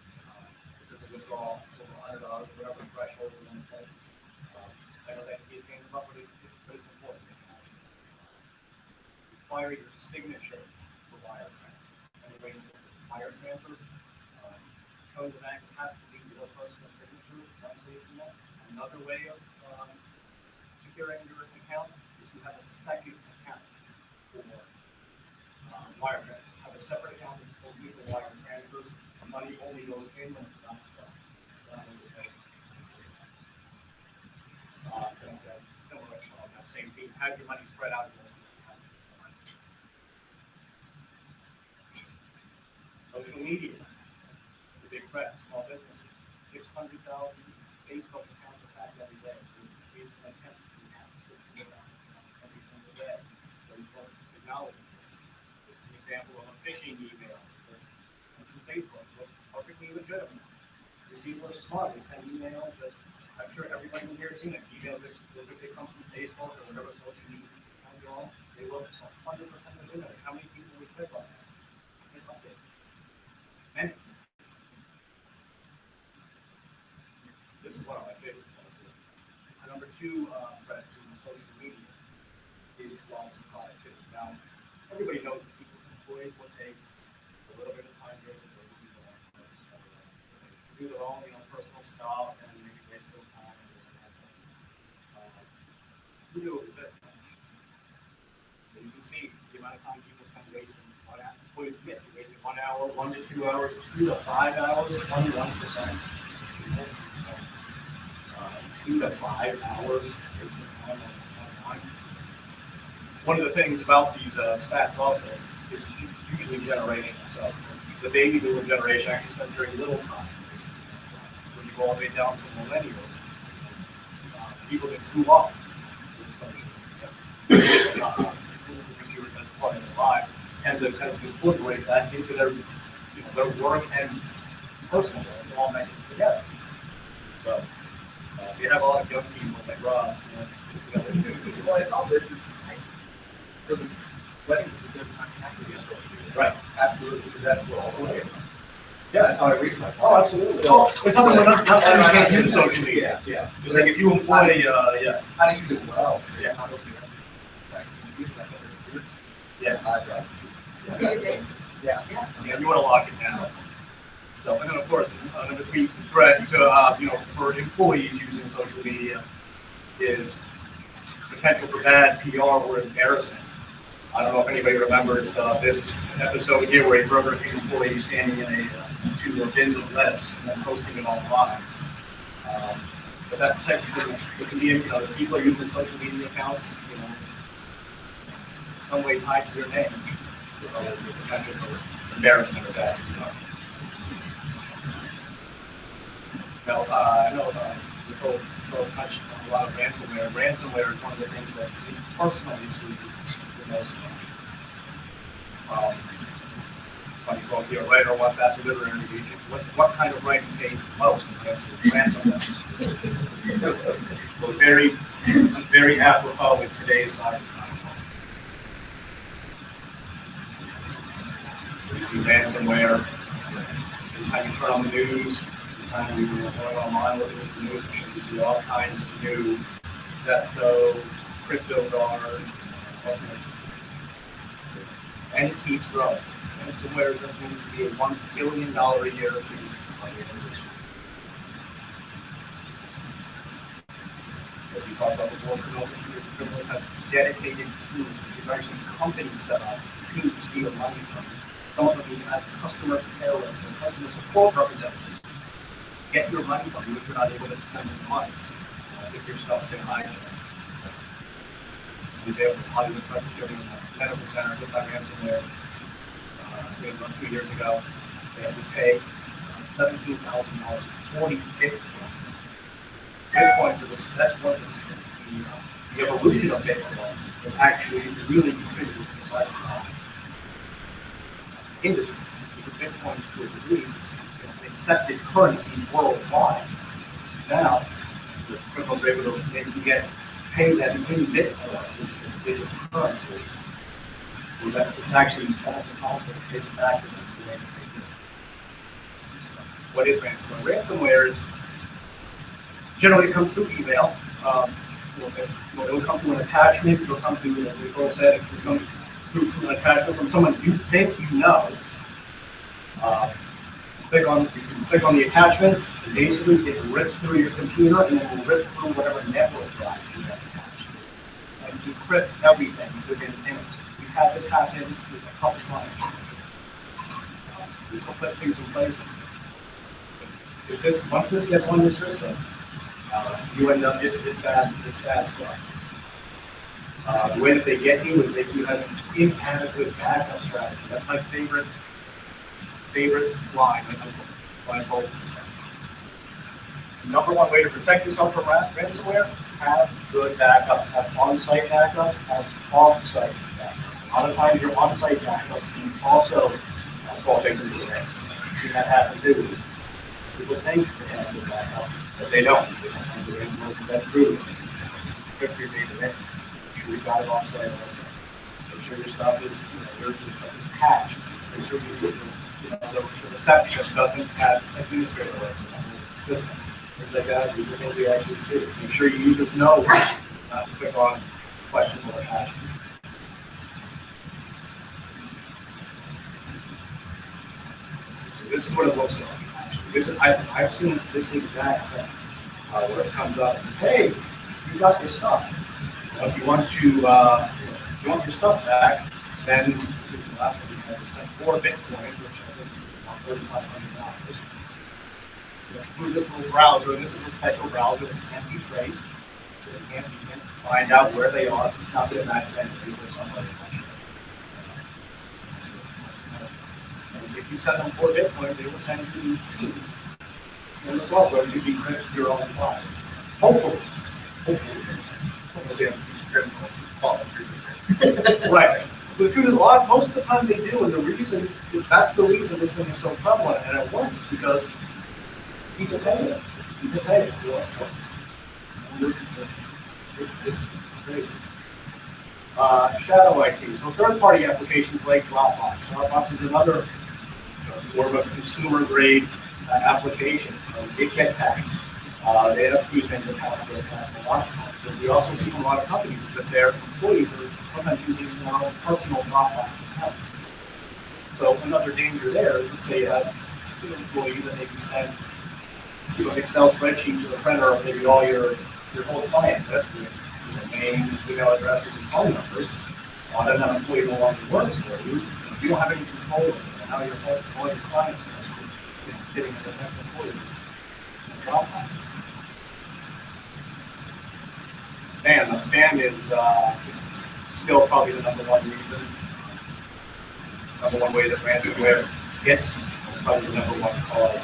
because they withdraw over $100, whatever threshold you're going to pay. I know that can be a pain in the butt, but it's important. Require your signature for wire transfer. And waiting for wire transfer. Code the bank has to be your personal signature. That's safe enough. Another way of securing your account is to have a second account for wire transfer. Have a separate account that's only for wire transfers. The money only goes in when it's not done. Still on that same theme. Have your money spread out. Social media. Big threat to small businesses. 600,000 Facebook accounts are hacked every day. Based on attempt to hack 600,000 accounts every single day. Facebook acknowledges this. This is an example of a phishing email from Facebook. Perfectly legitimate. These people are smart. They send emails that I'm sure everybody in here has seen it. Emails that they come from Facebook or whatever social media you're on. They look 100% legitimate. How many people would click on that? Many. This is one of my favorite things. Number 2 threat to social media is loss of productivity. Now, everybody knows that employees will take a little bit of time during the day to do their own, personal stuff and maybe waste their time. We do it with this much. So you can see the amount of time people spend wasting. Employees admit they wasted 1 hour, 1 to 2 hours, 2 to 5 hours, 21%. 2 to 5 hours. One of the things about these stats also is usually generational. So the baby boomer generation actually spends very little time. When you go all the way down to millennials, people that grew up with social media, computers as part of their lives, tend to kind of incorporate that into their work and personal work. It all meshes together. So. You have a lot of young people like Rob. Well, it's also wedding doesn't have to be on social media. Right. Absolutely, because that's what all the way. Yeah. That's how I reach my. Oh, absolutely. It's something we're not can't use social media. Yeah. It's like if you employ, yeah. How to use it well. So Yeah. how to open it up. Use that's what we're doing. Yeah. Yeah. Yeah, you want to lock it down. So, and then of course, number 3 threat to, for employees using social media is potential for bad PR or embarrassment. I don't know if anybody remembers this episode here where a Burger King employee is standing in two bins of lettuce and then posting it online. But that's technically, it can be, the people are using social media accounts, in some way tied to their name. So there's the potential for embarrassment or bad PR. I know Nicole touched on a lot of ransomware. Ransomware is one of the things that we personally see the most. Funny quote here, writer once asked a literary agent, what kind of writing pays the most? And the answer is ransomware. Well, very apropos with today's cybercrime. We see ransomware. Every time you turn on the news, time we were going online looking at the news, you see all kinds of new Zepto, CryptoGuard, all kinds of things. And it keeps growing. Ransomware is estimated to be a $1 billion a year abuse by the industry. As we talked about before, criminals have dedicated teams. There's actually companies set up to steal money from you. Some of them even have customer care reps and customer support representatives. Get your money from you if you're not able to send them the money, as if your stuff's been hijacked. For example, Hollywood Presbyterian Medical Center hit by ransomware about 2 years ago. They had to pay $17,000 for 40 bitcoins. Bitcoins are that's one of the evolution of bitcoins was actually really contributed to the cybercrime industry. Because bitcoins to a degree is accepted currency worldwide. This is now the criminals are able to get paid that in Bitcoin, which is a big currency. So that it's actually almost impossible to trace it back to them the way that they do. So what is ransomware? Ransomware is generally it comes through email. It'll come through an attachment. It'll come through, as we both said, it will come through an attachment from someone you think you know. You can click on the attachment, and basically it rips through your computer and then will rip through whatever network drive you have attached. And decrypt everything within minutes. We've had this happen with a couple clients. We can put things in places. Once this gets on your system, you end up, it's bad stuff. The way that they get you is you have an inadequate backup strategy. That's my favorite line by both. Number one way to protect yourself from ransomware: have good backups, have on-site backups, have off-site backups. A lot of times your on-site backups can also fall victim to ransomware. See that happen too. People think they have good backups, but they don't. Sometimes the ransomware can get through them. Encrypt your data there. Make sure you got it off-site also. Make sure your stuff is, your stuff is patched. Make sure the receptionist doesn't have administrator rights on the system. Things like that, you can be actually see. Make sure your users know not to click on questionable attachments. So this is what it looks like. Actually, I've seen this exact thing where it comes up. Hey, you got your stuff. If you want your stuff back, send. Last one we had to send 4 bitcoins, which I think is about $3,500. Through this little browser, and this is a special browser that can't be traced, so you can't find out where they are. Not that it matters anyways, they're somewhere. And if you send them 4 bitcoins, they will send you 2 in the software to decrypt your own files. Hopefully, they don't use criminal quality. Right. But the truth is, most of the time they do, and the reason is that's the reason this thing is so prevalent, and it works because people pay it. People pay it. It's crazy. Shadow IT. So third-party applications like Dropbox. Dropbox is another, it's more of a consumer-grade application. It gets hacked. They end up using the passwords hacked a lot. What we also see from a lot of companies is that their employees are sometimes using their own personal Dropbox accounts. So another danger there is, let's say you have an employee that they can send an Excel spreadsheet to the printer of maybe all your whole client list with names, email addresses, and phone numbers. Then that employee no longer works for you. You don't have any control over how all your client list fitting in those employees. Dropbox. Spam. Now, spam is still probably the number one way that ransomware hits. It's probably the number one cause of,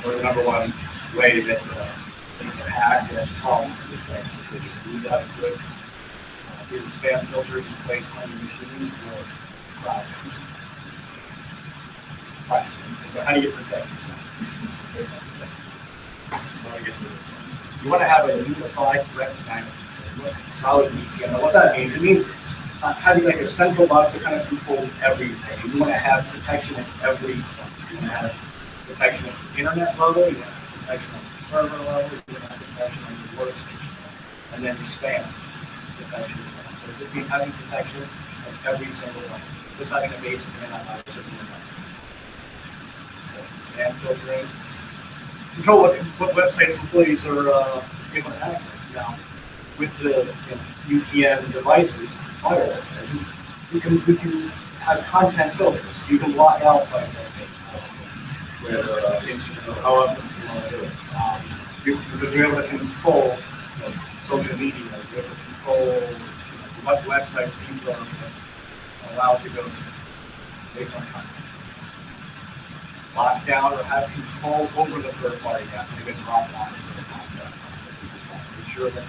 or the number one way that things are hacked and problems. It's like, so just do that good. Here's a spam filter you place on your machines or cloud-based. Right. So how do you protect yourself? You want to have a unified threat management system, solid VPN. Now, what that means, it means having like a central box that kind of controls everything. You want to have protection at every point. You want to have protection at the internet level, you want to have protection on your server level, you want to have protection on your workstation, and then your spam protection. So it just means having protection at every single one. Just having a basic antivirus is enough. Spam filtering. Control what websites employees are able to access. Now, with the UTM devices, firewall devices, you can have content filters. You can block out sites like Facebook, where Instagram, however you want to do it. You're able to control social media. You're able to control what websites people are allowed to go to based on content. Lock down or have control over the third-party apps. They get Dropbox or the concept. Make sure that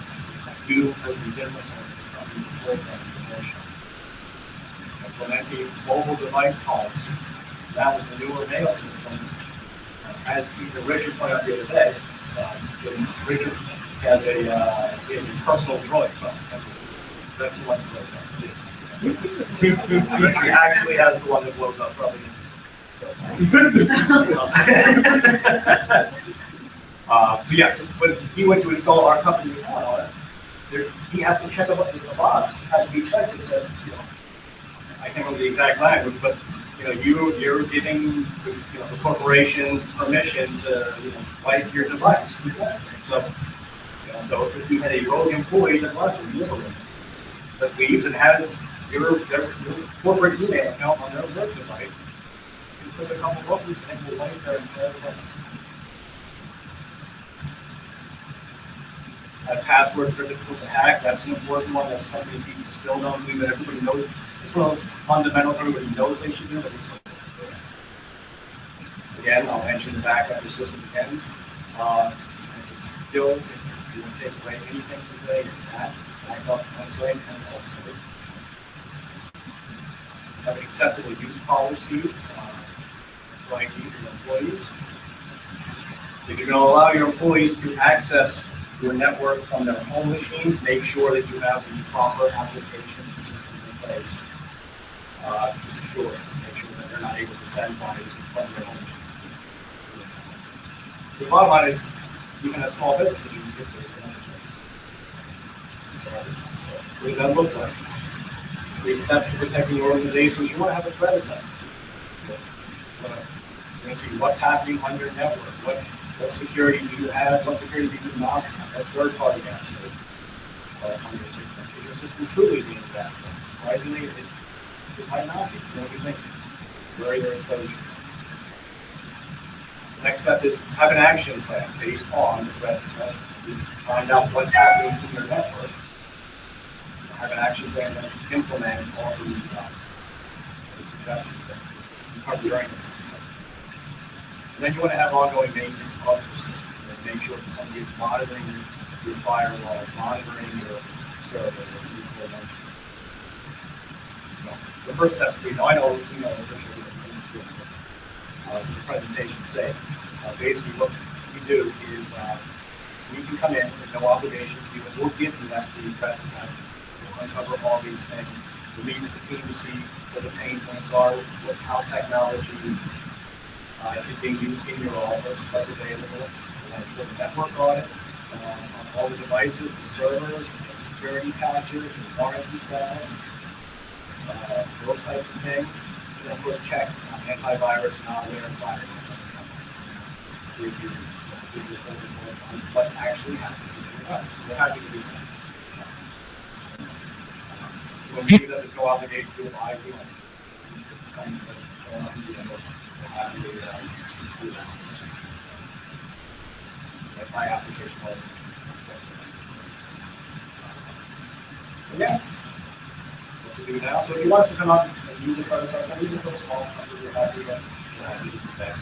you, as the business owner, control that information. Implement the mobile device policy. Now with the newer mail systems, as even Richard pointed out the other day, Richard has a personal droid phone. That's the one that blows up. Richard actually has the one that blows up, probably. So yes, when he went to install our company account, he has to check a box. Had to be checked. It said, I can't remember the exact language, but you're giving the corporation permission to wipe your device. So if you had a rogue employee that leaves and has your corporate email account on their work device, click a couple buttons and we'll wipe their entire device. Passwords are difficult to hack. That's an important one. That's something people still don't do, but everybody knows. It's one of those fundamentals everybody knows they should do, but it's again, I'll mention the backup your systems again. It's still, if you want to take away anything from today, it's that backup, isolate, and also have an acceptable use policy. For IT for your employees. If you're going to allow your employees to access your network from their home machines, make sure that you have the proper applications and systems in place to secure it. Make sure that they're not able to send files from their home machines. The bottom line is, even a small business, you can get service. So, what does that look like? 3 steps to protecting your organization. You want to have a threat assessment. You're going to see what's happening on your network, what security do you have, what security do you not have, what third-party apps on your system. Is your system truly being attacked? Surprisingly, it might not be. You know, you think it's very, very exposures. The next step is have an action plan based on the threat assessment. You find out what's happening to your network. Have an action plan that you implement all the suggestions that you cover during the assessment. And then you want to have ongoing maintenance of your system. Make sure that somebody is monitoring your firewall, monitoring your server. So the first step for you. Now I know the presentation's sake. Basically, what we do is you can come in with no obligation to you, and we'll give you that free threat assessment. uncover all these things. We meet with the team to see what the pain points are, how technology is being used in your office, what's available, for the network audit, on all the devices, the servers, the security patches, the warranty status, those types of things. And of course, check antivirus, malware, firewall, give you a full report on what's actually happening. We're happy to do that. So, when we do that, there's no obligation to do it live. We don't just come show up and we're happy to do that. So, that's my application. Yeah. What to do now? So if you want us to come up and use the process, even for a small company, we're happy to do that.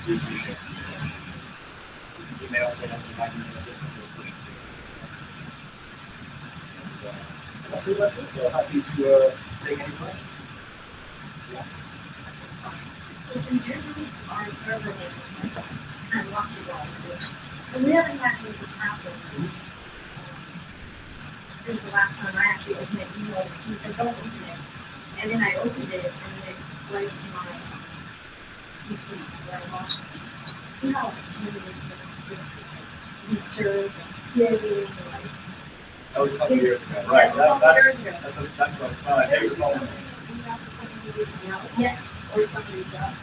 We appreciate it. Email sales and marketing assistance. That's pretty much it. So happy to take any questions. Yes. So since you're doing our server kind of walks around, and we haven't had anything happen since the last time I actually opened an email. He said, don't open it. And then I opened it, and then it went to my PC where I lost it. You know, it's 10 years ago. Easter, Thanksgiving, like. That was a couple years ago. Right. That's what I was calling. Yeah, or somebody got.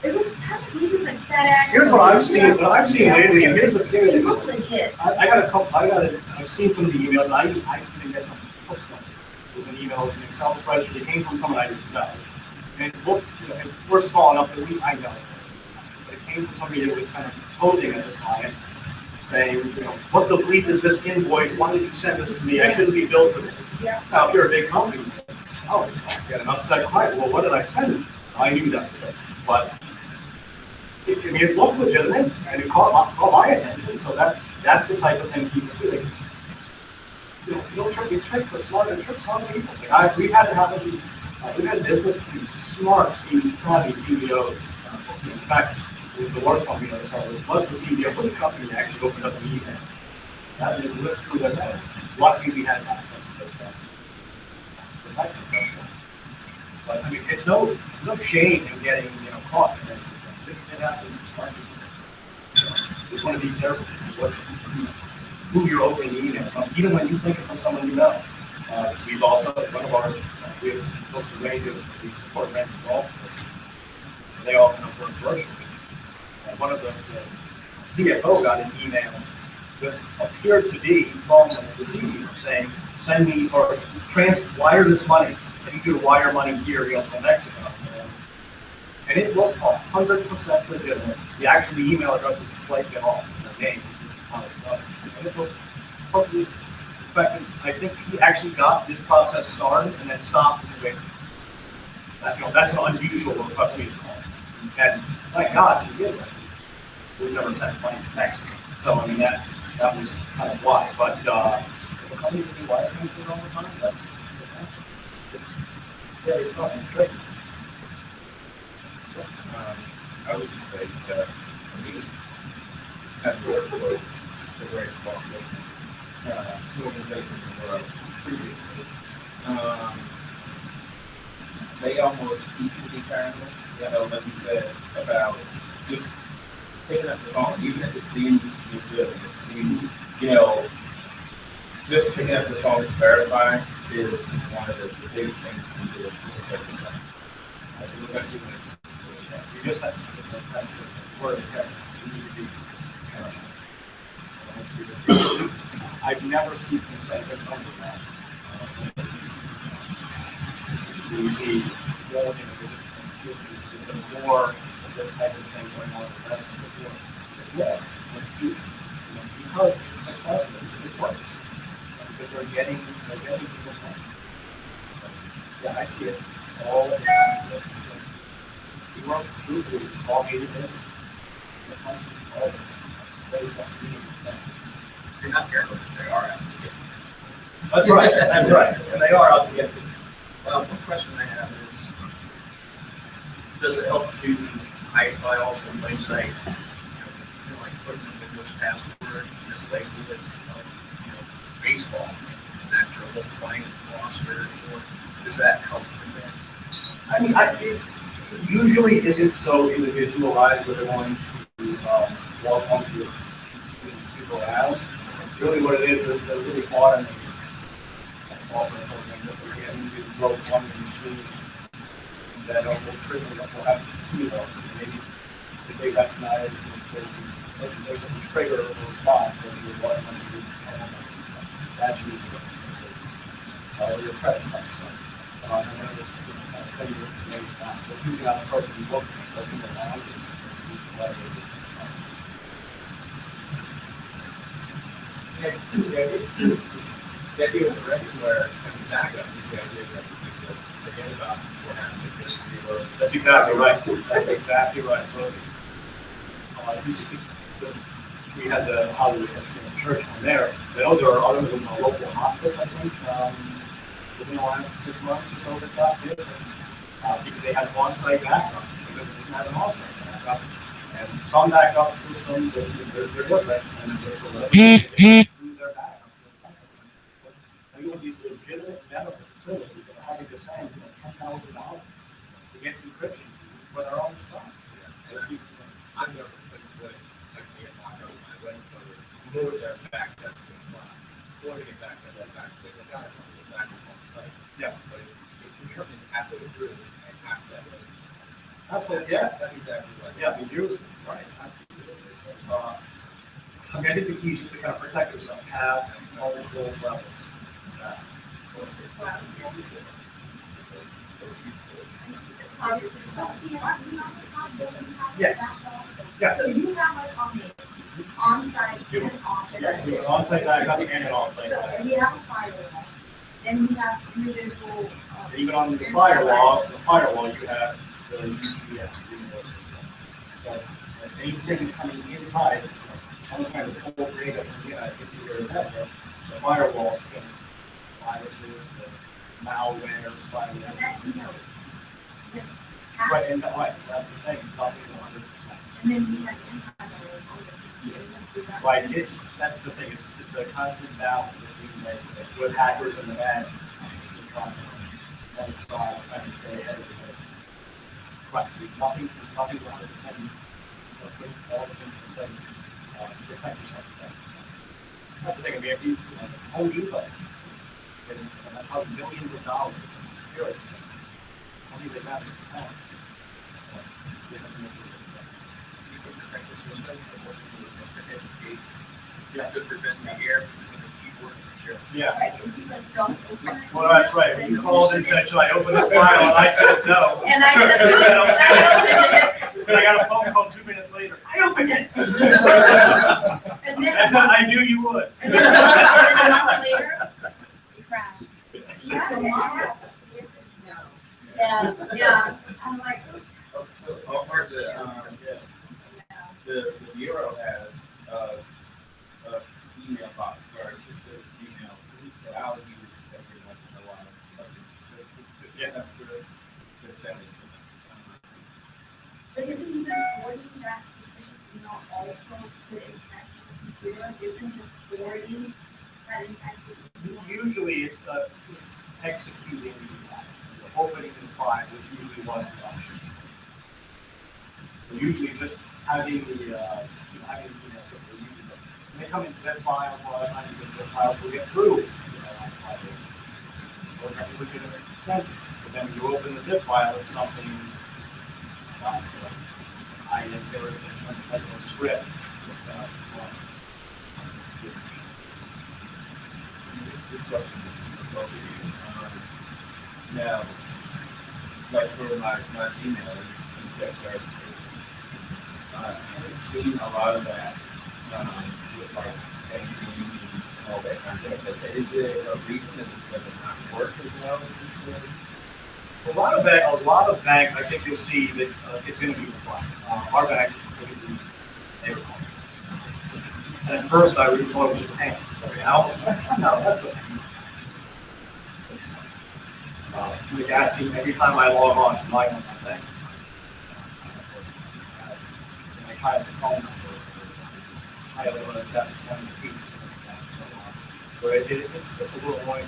It was kind of neat, like FedEx. Here's what I've seen. What I've seen lately, and here's the scary It thing. looked legit. I've seen some of the emails. I didn't get them personally. It was an email. It was an Excel spreadsheet. It came from someone I didn't know. And it looked, and we're small enough that I know. But it came from somebody that was kind of posing as a client, saying, what the bleep is this invoice? Why did you send this to me? I shouldn't be billed for this. Yeah. Now, if you're a big company, I'll get an upset client. Well, what did I send? I knew that. But it looked legitimate, and it caught my attention. So that's the type of thing people see. It tricks the smart people. We've had business smart, savvy CEOs. In fact, the worst company I ever saw was the CEO for the company that actually opened up an email. That didn't look through their head. Luckily, we had that. But I mean, it's no shame in getting caught. It happens to smart people. Just want to be careful who you're opening the email from, even when you think it's from someone you know. We've also we have close to range of we support rental golf courses. So they all come for commercial. And one of the CFO got an email that appeared to be from the CEO saying, send me or wire this money. And you could wire money here to Mexico. And it looked 100% legitimate. The actual email address was a slight bit off in the name, which is how it was. And it looked perfectly effective. I think he actually got this process started and then stopped and said, wait, that's an unusual request me to call. And thank God he did that. We've never sent money to Mexico. So I mean that was kind of why. But the companies that do wire transfer all the time, it's scary stuff and straight. I would just say that for me, having worked for the greatest law enforcement organization where I was previously, they almost teach you to be paranoid. So like you said about just picking up the phone, even if it seems legitimate, it seems, just picking up the phone to verify is one of the biggest things you can do to protect yourself. Especially when you just have to word of care. You need to be I've never seen consent or something like that. We see more more of this type of thing going on in the rest of the world. It's more confused, because it's successful, because it works, because they're getting people's money. So, yeah, I see it all the time. We work through the small medium businesses. All of it. You're not careful, they are out to get That's right, and they are out to get people. one question I have is, does it help to identify also in plain sight, like putting in this password, this label, baseball, actual whole client roster, or does that help with that? I mean, it usually isn't so individualized where they're wanting to walk onto the super around. Really what it is they're really automating software programs that they're getting to rope one of the machines that will trigger, that will have maybe if they recognize certain things that will trigger a response that you want them to do. That's usually what or your credit card stuff. And then just send you information out. So if you got a person looking around, it's whatever it is. The idea of the ransomware coming back up is the idea that you just forget about what happened because we were. That's exactly right. That's exactly right. So, we had the Hollywood church on there. I know there are other ones, a local hospice, I think, within the last 6 months or so that got hit. Because they had on-site backup, because they didn't have an off-site backup. And some backup systems, they're different, and they're through their backups. And you have these legitimate medical facilities that are having to send $10,000 to get encryption keys for their own stuff. I noticed that with me and my wedding photos, before they're backed up to the cloud, before they get backed up, they're backed up. It's not a backup on the site. Yeah. But if you're coming halfway through and half that way. Absolutely, yeah. That's exactly right. Yeah, I mean, you're right, absolutely. I mean, I think the key is just to kind of protect yourself, have multiple levels. So it's the cloud center. Yes. Yes. So you have us on the on-site and off-site. Yeah, it's on-site backup and an off-site So backup. we have a firewall, then we have individual. Even on the firewall, you have the UPS, universal. So if anything is coming inside, someone's trying to pull data from into your network, the firewall scan viruses, the malware, spyware. That, you know. Right, and that's the thing, nothing is 100%. And then we have the Right, that's the thing, it's a constant battle between like good hackers and the bad. Both sides trying to stay ahead of the race. Right, so nothing's 100%. Put all the things in place, protect yourself. That's the thing, I mean, if these Home Depot, and that's how millions of dollars in security, companies like that, You have to prevent the air between the keyboard and the chair. yeah. Right, and he says, don't open it. Well, that's right. When you called and said, should I open this file? And I said, no. And I said, I opened it. And I got a phone call 2 minutes later. I opened it. And then, I said, I knew you would. and then a month later, it crashed. Yeah, tomorrow. No. Yeah, I'm like, oops. Oh, so, the Bureau has email box for our just business email that I'll use every once in a while. Something that's good to send it to them. But isn't even forwarding that suspicious email also put infection on the computer? Isn't just forwarding that infected email? Usually it's executing the opening the file, which usually one function. Usually just having the something usually. When they come in zip files, a lot of times the zip files will get through. Or that's a legitimate extension. But then when you open the zip file, it's something I inherited some type of script. This question is about you. Now, like for my Gmail, since that clarification, I haven't seen a lot of that with like banking and all that kind of stuff. But is there a reason? Does it not work as well as this should? A lot of bank, I think you'll see that it's going to be required. Our bank, they require. And at first, I would thought it was just paying. So now, no, that's okay. Like asking every time I log on to my own bank. And I try the phone number. I have a desk phone to keep. So but it's a little annoying.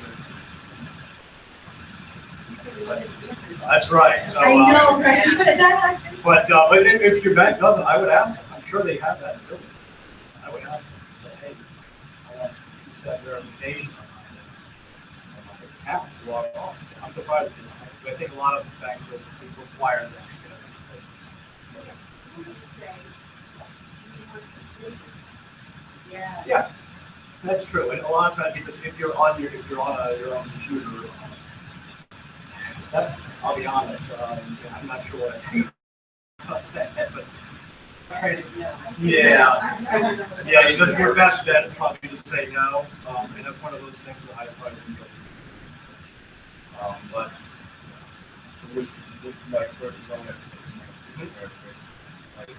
That's right. So, I know, right? Even at that, but if your bank doesn't, I would ask them. I'm sure they have that ability. I would ask them and say, hey, I want that verification on my account to log on. I'm surprised. I think a lot of banks are required that. yeah. Yeah, that's true. And a lot of times, because if you're on your own computer, I'll be honest, I'm not sure what I think about that, but yeah, you just your best bet is probably to say no, and that's one of those things that I probably wouldn't go through. But with like for example, like,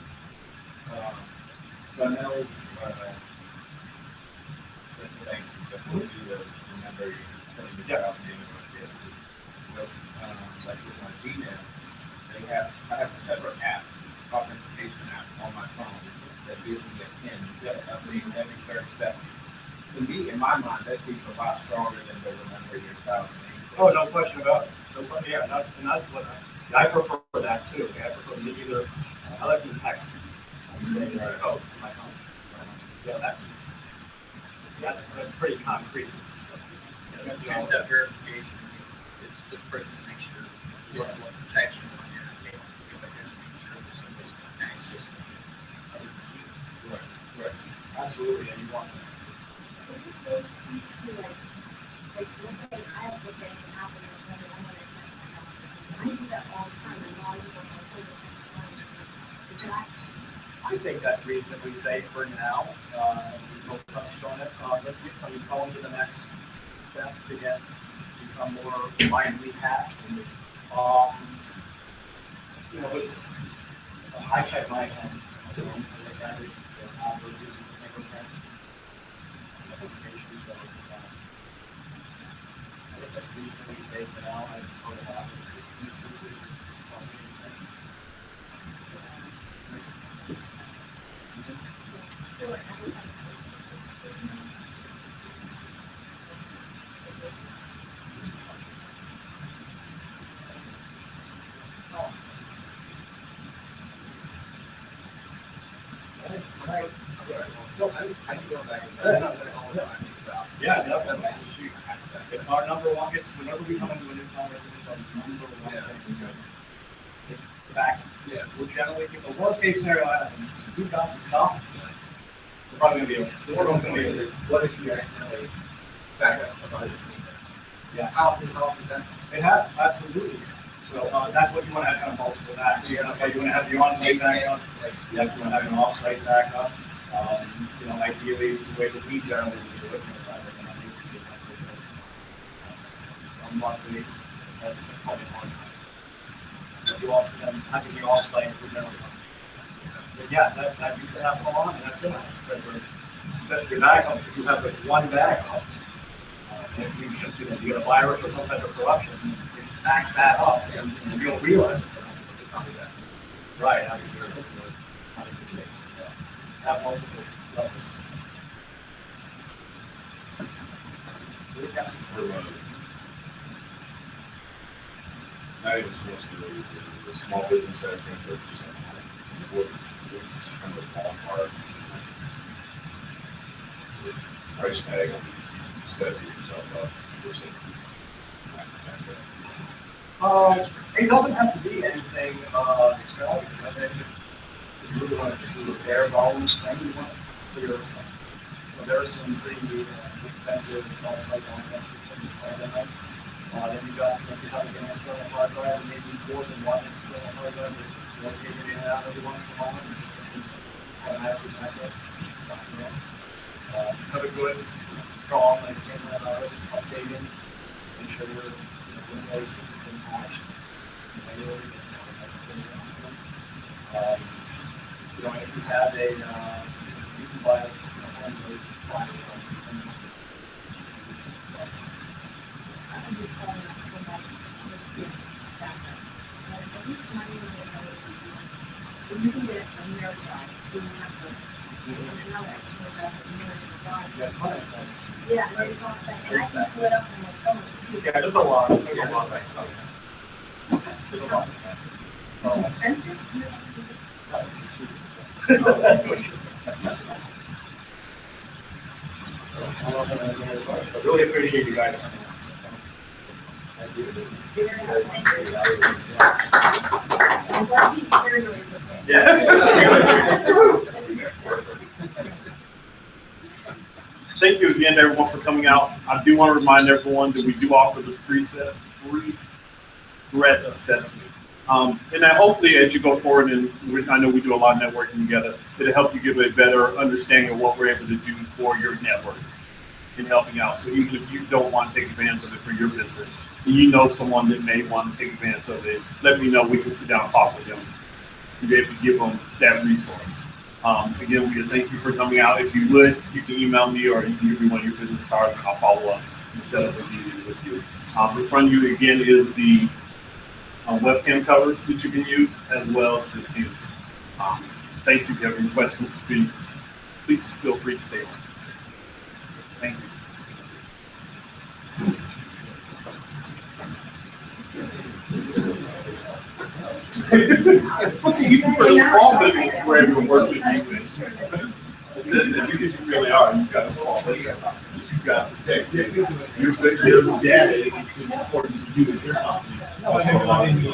so I know the banks and stuff will do the remember you putting the child name with like with my Gmail, I have a separate app, authentication app on my phone that gives me a PIN that updates every 30 seconds. To me, in my mind, that seems a lot stronger than the remember your child name. oh, no question about it. Yeah, and that's what I prefer that too. I prefer to either I like to text. I say oh to my phone. Yeah, that's pretty concrete. Two-step verification, it's just pretty to make sure what protection on your account, go ahead and make sure that somebody's got access to other people. Right. Absolutely, and you want that. Is it so sweet to like let's say I have to pay an Apple or whatever, I want to check my account. I do that all the time, and a lot of people are putting it in the I think that's reasonably safe for now. We touched on it. Let's get some phones in the next step to become more widely hacked. I check my account. I think that's reasonably safe for now. I don't have instances of So everybody's I can go back and that's all that I think about. yeah, definitely. It's our number one. It's whenever we come into a new conversation, it's our number one thing. Back. Yeah. We're generally, the worst case scenario happens, if we've got the stuff, it's probably going to be The one going to is, what if you accidentally back up a bunch of sneakers? yes. How often is that? It has, absolutely. So that's what you want to have kind of multiple backups. So you want to have the on-site backup, you have to have an off-site backup. Ideally, the way that we generally do it, monthly, that's probably one. But you also have having the off-site for generally. But yeah, that usually happens on, and that's it. But your backup, if you have like one backup, if you get a virus or some type of corruption, it backs that up, and you don't realize it. Right, I mean, have multiple levels. So we got not even so much the small business aspect, but just what's kind of a ballpark price tag on setting yourself up for something. It doesn't have to be anything extravagant. I mean, if you really want to do a bare bones thing, you want to clear. There are some pretty expensive off-site on-prem systems. Then you got if you have an external hard drive, and maybe more than one external hard drive, you want to get it in and out every once in a while. Automatically backup. Have a good, strong, like it's updated. Make sure your Windows has been patched manually. If you have a, you can buy one of those files. I'm just calling up for that. Backup. At least money when you can get it from your drive, so you have to I'll let you know about the new Yeah, client has. Yeah, and there's also, and I can pull it up on my phone too. Yeah, there's a lot. There's a lot. There's a lot. Expensive? I really appreciate you guys coming out. Thank you. Very helpful. I'm glad you heard noise, okay? Yeah. That's a good thing. Thank you again, everyone, for coming out. I do want to remind everyone that we do offer the free threat assessment. And that hopefully, as you go forward, and I know we do a lot of networking together, it'll help you give a better understanding of what we're able to do for your network in helping out. So even if you don't want to take advantage of it for your business, and you know someone that may want to take advantage of it, let me know. We can sit down and talk with them and be able to give them that resource. Again, we thank you for coming out. If you would, you can email me or you can give me one of your business cards and I'll follow up and set up a meeting with you. In front of you again is the webcam coverage that you can use as well as the pins. Thank you. If you have any questions, please feel free to stay on. Thank you. Well, see, you can put a small business wherever you work with you. It says that you really are. You've got a small business. You've got to protect your data is important to you and your company.